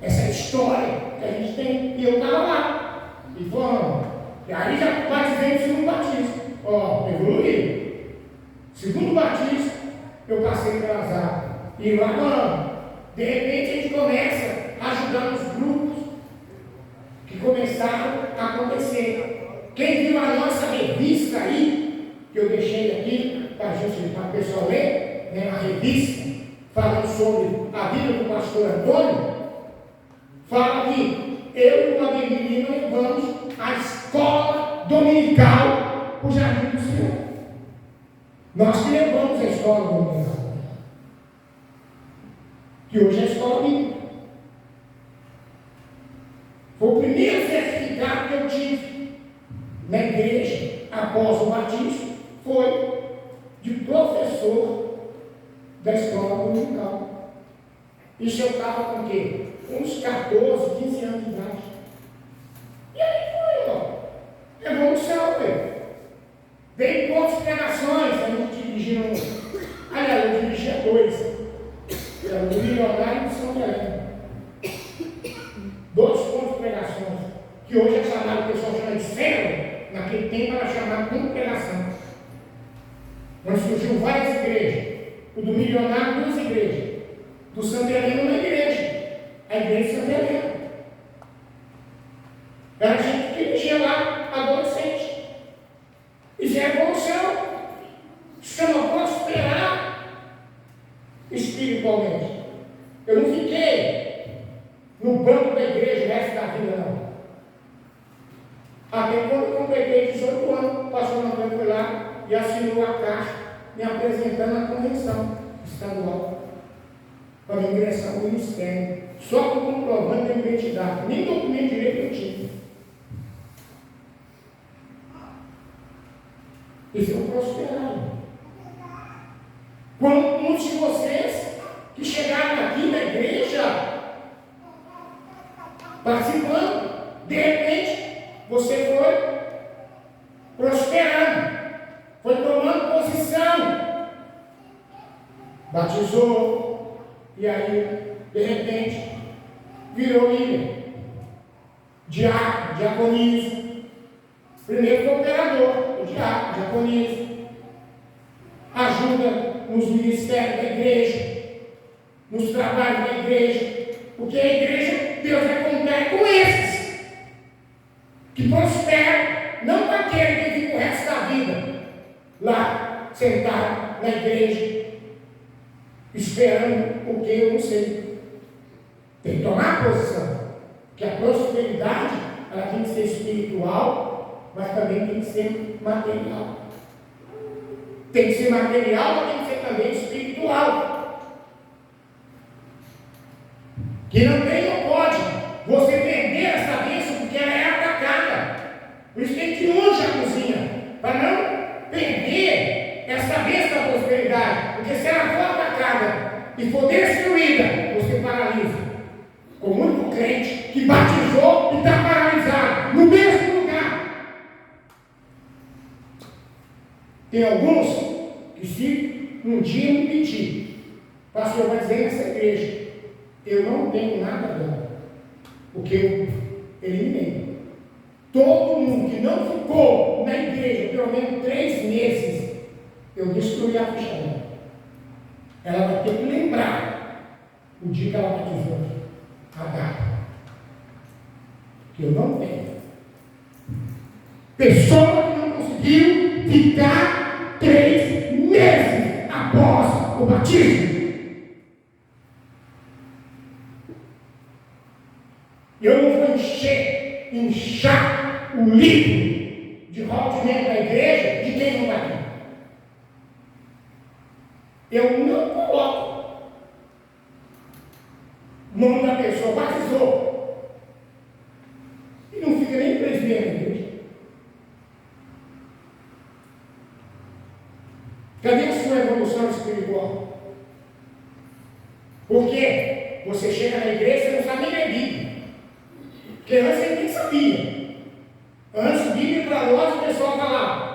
Essa é a história que a gente tem, e eu estava lá, e fomos. E aí já batizei o segundo batismo. Ó, evoluí. Segundo batismo, eu passei pelas águas. E lá, mano, de repente a gente começa a ajudar os grupos que começaram a acontecer. Quem viu a nossa revista aí, que eu deixei aqui para o pessoal ler, né, a revista, falando sobre a vida do pastor Antônio, fala que eu e o Ademir levamos a escola dominical para o Jardim do Senhor. Nós que levamos a escola dominical, que hoje é a escola bíblica. Foi o primeiro certificado que eu tive na igreja após o batismo, foi de professor da escola dominical. Isso eu estava com o quê? Uns 14, 15 anos de idade. E aí foi, ó. Evolução, velho. Veio poucas pregações, a gente dirigindo um. Aliás, eu dirigia 2. Era o Milionário de São Helena. 2 pontos de pregações. Que hoje é chamado, o pessoal chama de célula. Naquele tempo era chamado de pregação. Onde surgiu várias igrejas. O do Milionário, 2 igrejas. Do Santa Helena, uma igreja. A igreja de Santa Helena. Era a gente que dirigia lá, adolescente. Isso é evolução. Isso eu não posso esperar espiritualmente. Eu não fiquei no banco da igreja o resto da vida, não. Até quando eu completei 18 anos, o pastor Antônio foi lá e assinou a carta me apresentando a convenção estadual para ingressar no ministério, só com comprovando a identidade, nem documento de direito eu tinha. Isso é um prosperado. Quando muitos de vocês que chegaram aqui na igreja, participando, de repente, você foi prosperando, foi tomando posição, batizou, e aí, de repente, virou líder, diácono, diaconisa. Primeiro foi operador, o diácono, diaconisa. Ajuda nos ministérios da igreja, nos trabalhos da igreja, porque a igreja, Deus vai contar com esses que prosperam, não com aquele que fica o resto da vida lá, sentado na igreja, esperando o que eu não sei. Tem que tomar posição, que a prosperidade ela tem que ser espiritual, mas também tem que ser material. Tem que ser material, mas tem que ser também espiritual. Que não tem, não pode você perder essa bênção porque ela é atacada. Por isso tem que ir longe a cozinha, para não perder essa bênção da prosperidade. Porque se ela for atacada e for destruída, você paralisa. Como o único crente que batizou e está paralisado no mesmo lugar. Tem alguns que se um dia me pedir, pastor, vai dizer nessa igreja, eu não tenho nada dela, porque eu eliminei. Todo mundo que não ficou na igreja pelo menos 3 meses, eu destruí a ficha dela. Ela vai ter que lembrar o dia que ela batizou, a data. Que eu não tenho. Pessoa que não conseguiu ficar 3 meses após o batismo. Eu não vou inchar o livro de Robert documento da igreja de quem não está aqui. Eu não coloco o nome da pessoa, batizou. E não fica nem presbítero na igreja. Cadê a sua evolução espiritual? Porque você chega na igreja e não sabe nem ler Bíblia. Porque antes você nem sabia. Antes, Bíblia para nós, o pessoal falava.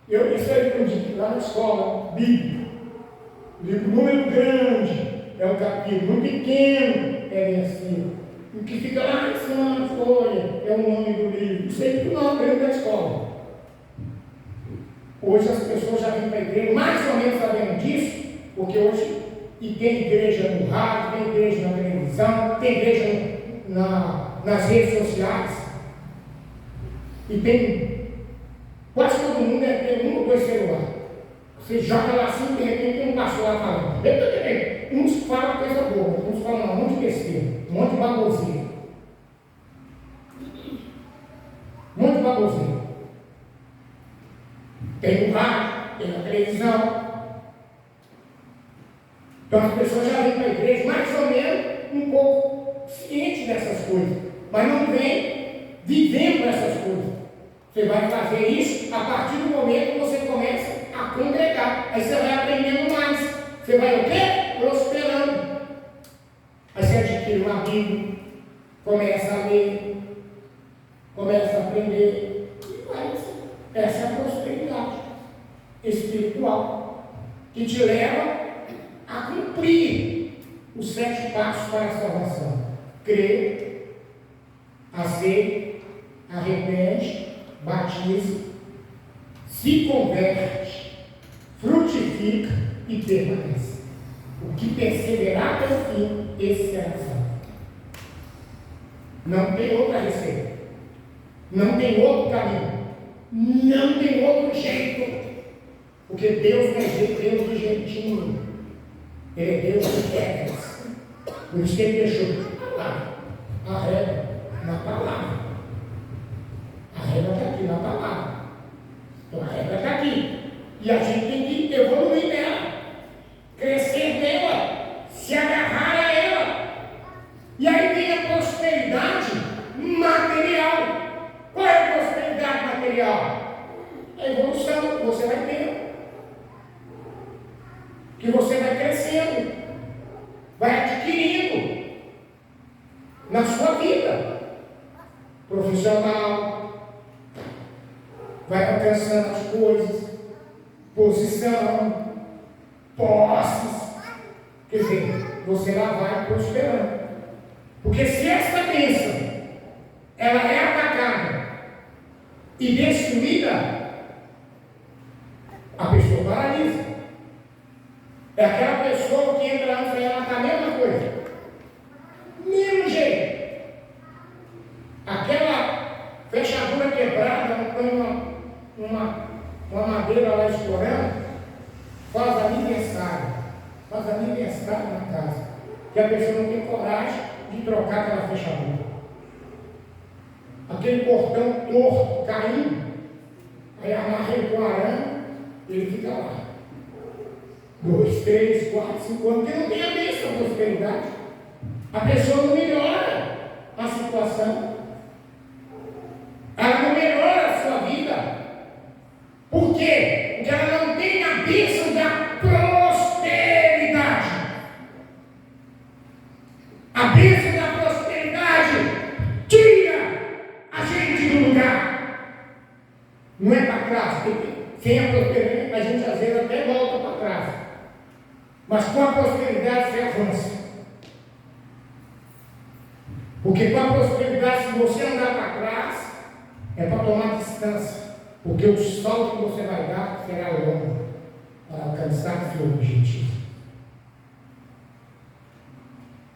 Isso eu aprendi lá na escola, Bíblia. O número grande é o capítulo, o pequeno é versículo. O que fica lá em cima na folha é o nome do livro. Isso aí tudo não aprende da escola. Hoje as pessoas já vêm para a igreja, mais ou menos sabendo disso, porque hoje tem igreja no rádio, tem igreja na televisão, tem igreja nas redes sociais, e tem quase todo mundo deve ter um ou dois celulares. Você joga lá assim, de repente tem um pastor lá falando. Uns falam coisa boa, uns falam um monte de besteira, um monte de baboseira. Um monte de baboseira. Tem no rádio, tem na televisão. Então as pessoas já vêm para a igreja mais ou menos um pouco cientes dessas coisas, mas não vêm vivendo essas coisas. Você vai fazer isso a partir do momento que você começa a congregar. Aí você vai aprendendo mais. Você vai o quê? Prosperando. Aí você adquire uma Bíblia, começa a ler, começa a aprender. E vai. Essa é a prosperidade espiritual que te leva a cumprir os 7 passos para a salvação: crer, aceita, arrepende, batiza, se converte, frutifica e permanece. O que perseverar até o fim, esse será salvo. Não tem outra receita, não tem outro caminho, não tem outro jeito, porque Deus não é Deus do jeitinho, Ele é Deus de regras. Por isso que Ele deixou a regra na palavra. A regra está aqui na palavra. Então a regra está aqui. E a gente tem que evoluir nela, crescer nela, se agarrar a ela. E aí vem a prosperidade material. Qual é a prosperidade material? A evolução que você vai ter. Que você vai crescendo, vai adquirindo na sua vida profissional, vai alcançando as coisas, posição, posses. Quer dizer, você lá vai prosperando. Porque se essa bênção ela é atacada e destruída, a pessoa paralisa. É aquela pessoa que entra antes e ela está a mesma coisa. Mesmo jeito. Aquela fechadura quebrada, põe uma madeira lá estourando, faz aniversário. Faz aniversário na casa. Que a pessoa não tem coragem de trocar aquela fechadura. Aquele portão torto, caindo, aí amarra ele com arame, ele fica lá. 2, 3, 4, 5 anos, porque não tem a mesma prosperidade. A pessoa não melhora a situação. Ela não melhora a sua vida. Por quê? Porque ela não tem a bênção da prosperidade. A bênção da prosperidade tira a gente do lugar. Não é para trás. Sem a prosperidade, a gente às vezes até volta para trás. Mas com a prosperidade você avança. Porque com a prosperidade, se você andar para trás, é para tomar distância. Porque o salto que você vai dar será longo para alcançar o seu objetivo.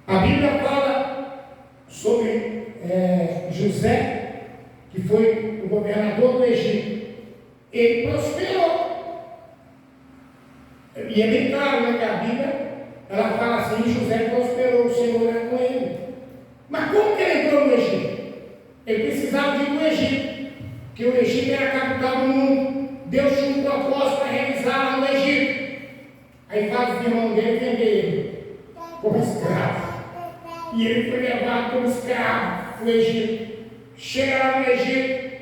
A Bíblia fala sobre José, que foi o governador do Egito. Ele prosperou. E é bem claro, né, que a Bíblia, ela fala assim: José prosperou, o Senhor era com ele. Mas como que ele entrou no Egito? Ele precisava de ir para o Egito, porque o Egito era a capital do mundo. propósito para realizar lá no Egito. Aí faz os irmãos dele vender ele como escravo. E ele foi levado como escravo no Egito. Chega lá no Egito,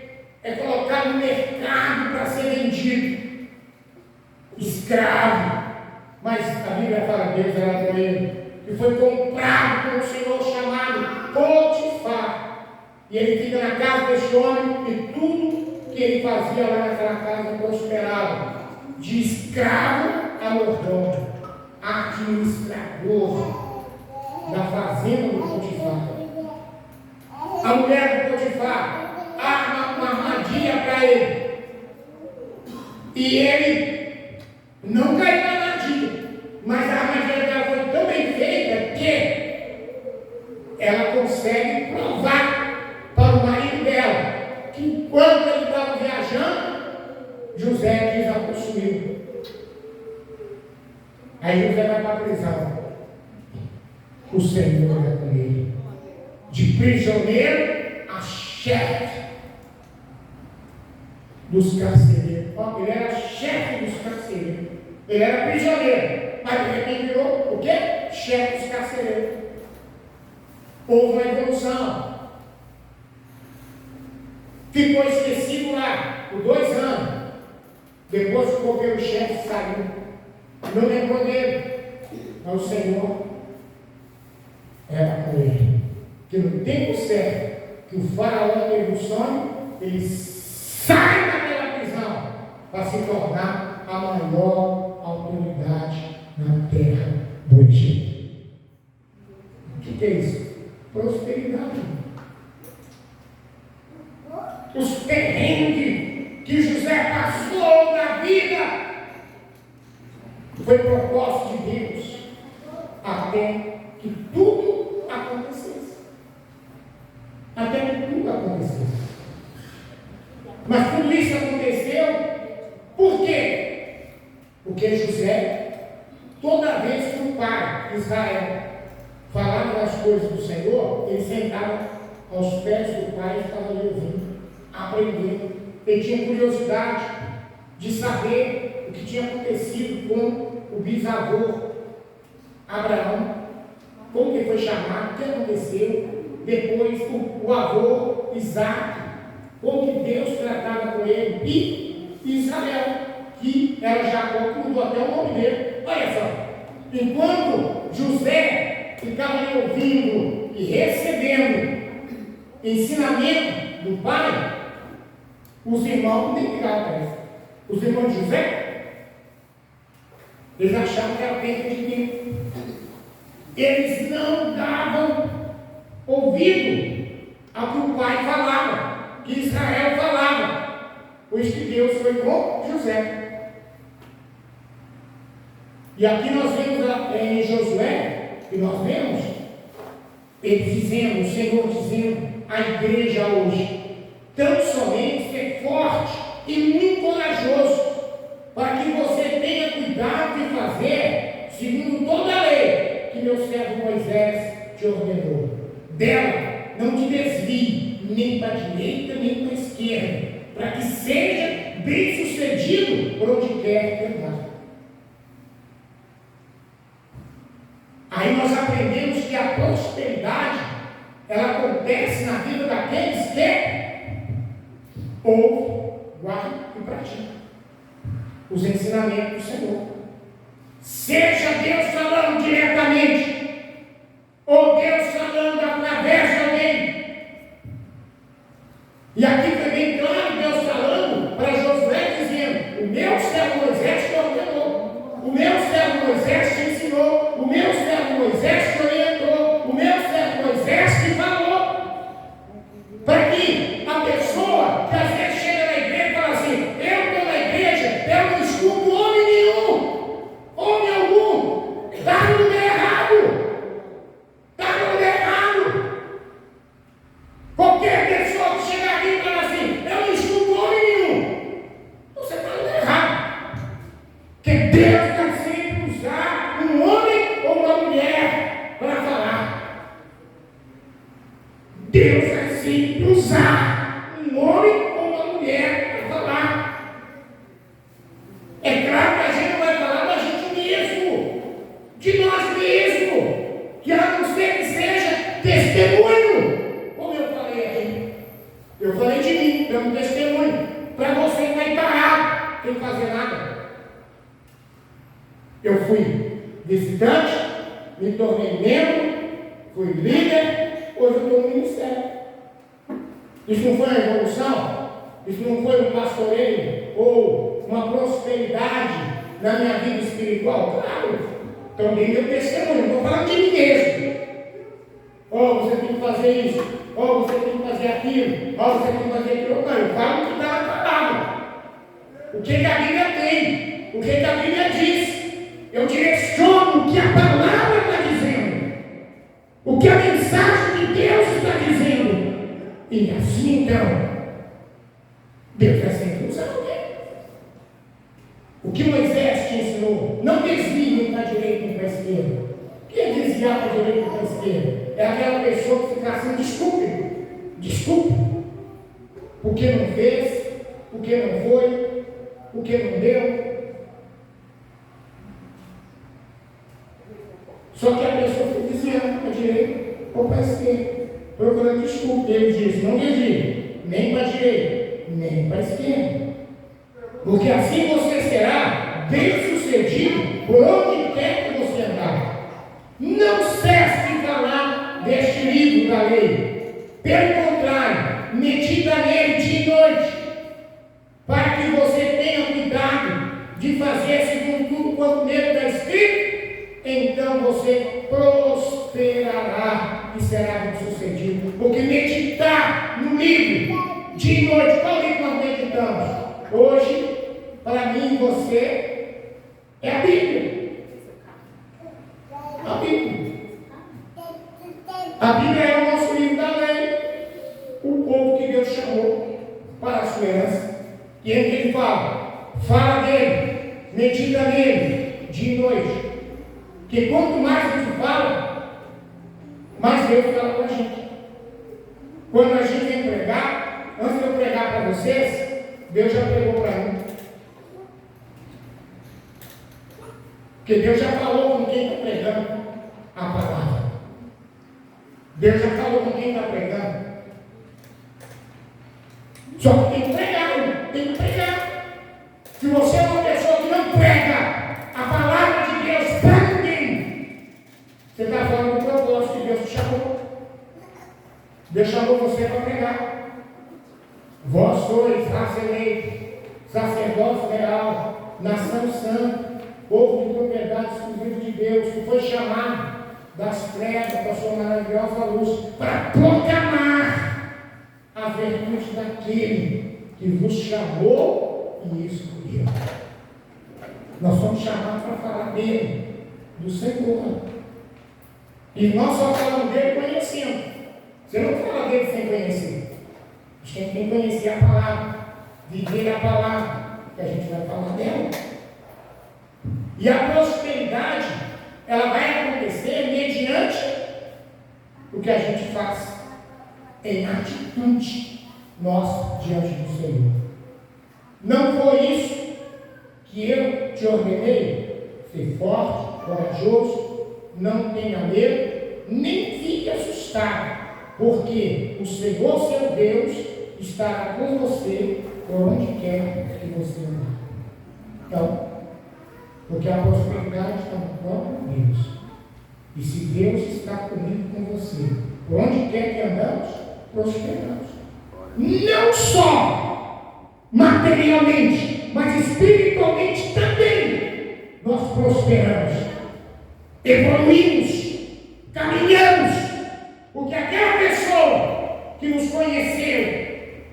é colocado no mercado para ser vendido. Escravo. Mas a Bíblia fala, Deus era com ele, que foi comprado por um senhor chamado Potifar. E ele fica na casa desse homem e tudo que ele fazia lá naquela casa prosperava. De escravo a mordomo, administrador da fazenda do Potifar. A mulher do Potifar arma uma armadilha para ele. E ele não caiu na armadilha. Mas a armadilha dela foi tão bem feita que ela consegue provar para o marido dela que enquanto ele estava viajando, José quis a possuir. Aí José vai para a prisão. O Senhor é com ele. De prisioneiro a chefe dos carcereiros. Ele era chefe dos carcereiros. Ele era prisioneiro. Mas de repente virou o quê? Chefe dos carcereiros. Houve uma evolução. Ficou esquecido lá por 2 anos. Depois que o governo chefe saiu. Não lembrou dele. Mas o Senhor era com ele. Que no tempo certo, que o faraó teve um sonho, ele sai daquela prisão para se tornar a maior autoridade na terra do Egito. O que é isso? Prosperidade. Os perrengues que José passou na vida foi propósito de Deus até que tudo acontecesse. Até que tudo acontecesse. Mas tudo isso aconteceu por quê? Porque José, toda vez que o pai Israel falava das coisas do Senhor, ele sentava aos pés do pai e ficava ali ouvindo, aprendendo. Ele tinha curiosidade de saber o que tinha acontecido com o bisavô Abraão, como que foi chamado, o que aconteceu. Depois o avô Isaac, como que Deus tratava com ele, e Israel, que era Jacó, que mudou até o nome dele. Olha só, enquanto José ficava ali ouvindo e recebendo ensinamento do pai, os irmãos nem ligavam para isso. Os irmãos de José, eles achavam que era perda de tempo. Eles não davam ouvido ao que o pai falava, que Israel falava, pois que Deus foi com José. E aqui nós vemos em Josué, que nós vemos, ele dizendo, o Senhor dizendo à igreja hoje, tão somente ser forte e muito corajoso, para que você tenha cuidado de fazer segundo toda a lei que meu servo Moisés te ordenou. Dela não te desvie nem para a direita nem para a esquerda, para que seja bem sucedido por onde quer que andar. Aí nós aprendemos que a prosperidade ela acontece na vida daqueles que ouvem, guardam e praticam os ensinamentos do Senhor. Seja Deus falando diretamente, ou Deus falando através de alguém. E aqui foi bem claro Deus falando para Josué, dizendo: o meu servo Moisés te ordenou, o meu servo Moisés te ensinou, o meu servo Moisés te orientou, o meu servo Moisés te falou. Para que a pessoa que às vezes chega na igreja e fala assim: eu estou na igreja, eu não escuto homem nenhum, homem algum, está no lugar errado. Está no lugar errado. Qualquer pessoa que chegar aqui e falar assim: eu não escuto homem nenhum, você está no lugar errado. Porque Deus vai sempre usar um homem ou uma mulher para falar. Deus vai sempre usar um homem ou uma mulher para falar. dando testemunho. Para você que está aí parado, sem fazer nada. Eu fui visitante, me tornei membro, fui líder, hoje eu estou no ministério. Isso não foi uma evolução? Isso não foi um pastoreio ou uma prosperidade na minha vida espiritual? Claro, também meu testemunho, estou falando de mim mesmo. Oh, você tem que fazer isso, oh, você tem que fazer aquilo, oh, você tem que fazer aquilo. Não, eu falo o que está na palavra. O que a Bíblia tem, o que a Bíblia diz. Eu direciono o que a palavra está dizendo, o que a mensagem de Deus está dizendo. E assim então, Deus vai sempre usar alguém. O que Moisés te ensinou, não desvie nem para a direita nem para a esquerda. O que é desviar para a direita e para a esquerda? É aquela pessoa que fica assim, desculpe, porque não fez, porque não foi, porque não deu. Só que a pessoa fica desviando para a direita ou para a esquerda, procurando desculpa. Ele diz, não desvie, nem para a direita, nem para a esquerda. Porque assim você será bem-sucedido por onde quer que você andar. Não cesse de falar deste livro da lei. Pelo contrário, medita nele dia e noite, para que você tenha cuidado de fazer segundo tudo quanto nele está escrito. Então você prosperará e será bem-sucedido. Porque meditar no livro dia e noite, qual livro nós meditamos? Hoje, para mim e você, é a Bíblia. A Bíblia. A Bíblia é o nosso livro da lei. O povo que Deus chamou para a sua herança. E é que ele fala dele, medita nele, dia e noite. Porque quanto mais a gente fala, mais Deus fala com a gente. Quando a gente vem pregar, antes de eu pregar para vocês, Deus já pregou para mim. Porque Deus já falou com quem está pregando a palavra. Deus já falou com quem está pregando. Só que tem que pregar, tem que pregar. Se você é uma pessoa que não prega a palavra de Deus para ninguém, você está falando do propósito que Deus te chamou. Deus chamou você para pregar. Vós sois raça eleita, sacerdócio real, nação santa, povo de propriedade exclusiva de Deus, que foi chamado das trevas para a sua maravilhosa luz, para proclamar a virtude daquele que vos chamou e escolheu. Nós somos chamados para falar dele, do Senhor. E nós só falamos dele conhecendo. Você não fala dele sem conhecer. A gente tem que conhecer a palavra, viver a palavra, que a gente vai falar dela. E a prosperidade, ela vai acontecer mediante o que a gente faz em atitude nossa diante do Senhor. Não foi isso que eu te ordenei? Ser forte, corajoso, não tenha medo, nem fique assustado, porque o Senhor, seu Deus, estará com você por onde quer que você andar. Então, porque a prosperidade está no próprio Deus. E se Deus está comigo com você, por onde quer que andamos, prosperamos. Não só materialmente, mas espiritualmente também nós prosperamos. Evoluímos, caminhamos. Porque aquela pessoa que nos conheceu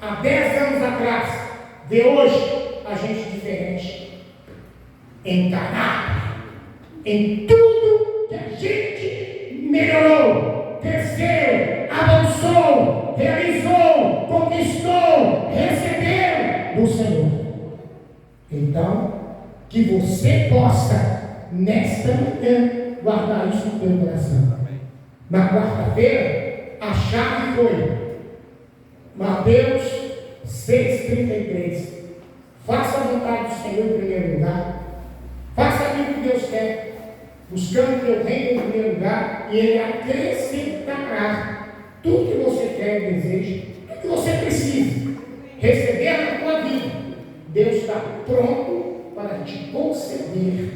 há 10 anos atrás, vê hoje a gente diferente. Em caráter, em tudo que a gente melhorou, cresceu, avançou, realizou, conquistou, recebeu do Senhor. Então, que você possa, nesta manhã, guardar isso no teu coração. Na quarta-feira, a chave foi Mateus 6,33. Faça a vontade do Senhor em primeiro lugar. Faça aquilo que Deus quer, buscando o teu reino em primeiro lugar, e Ele acrescentará tudo que você quer e deseja, tudo que você precisa. receber na tua vida, Deus está pronto para te conceder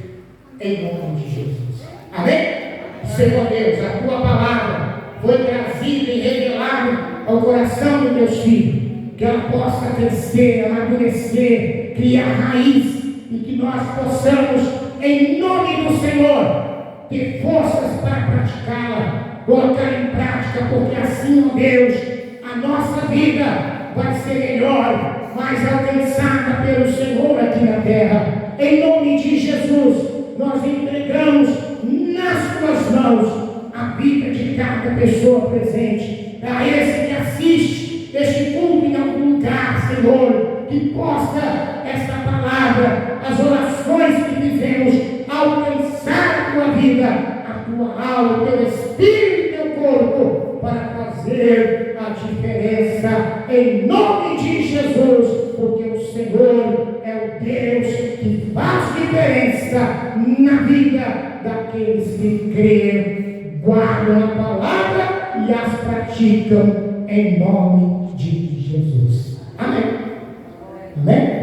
em nome de Jesus. Amém? Senhor Deus, a tua palavra foi trazida e revelada ao coração dos meus filhos, que ela possa crescer, amadurecer, criar raiz, e que nós possamos, em nome do Senhor, ter forças para praticá-la, colocar em prática, porque assim, ó Deus, a nossa vida vai ser melhor, mais alcançada pelo Senhor aqui na terra. Em nome de Jesus, nós entregamos nas tuas mãos a vida de cada pessoa presente, a esse que assiste este culto em algum lugar, Senhor, que possa esta palavra, as orações que fizemos, alcançar a tua vida, a tua alma, o teu espírito e teu corpo, para fazer a diferença em nome de Jesus, porque o Senhor é o Deus que faz diferença na vida daqueles que creem, guardam a palavra e as praticam em nome de Jesus. Amém. Amém.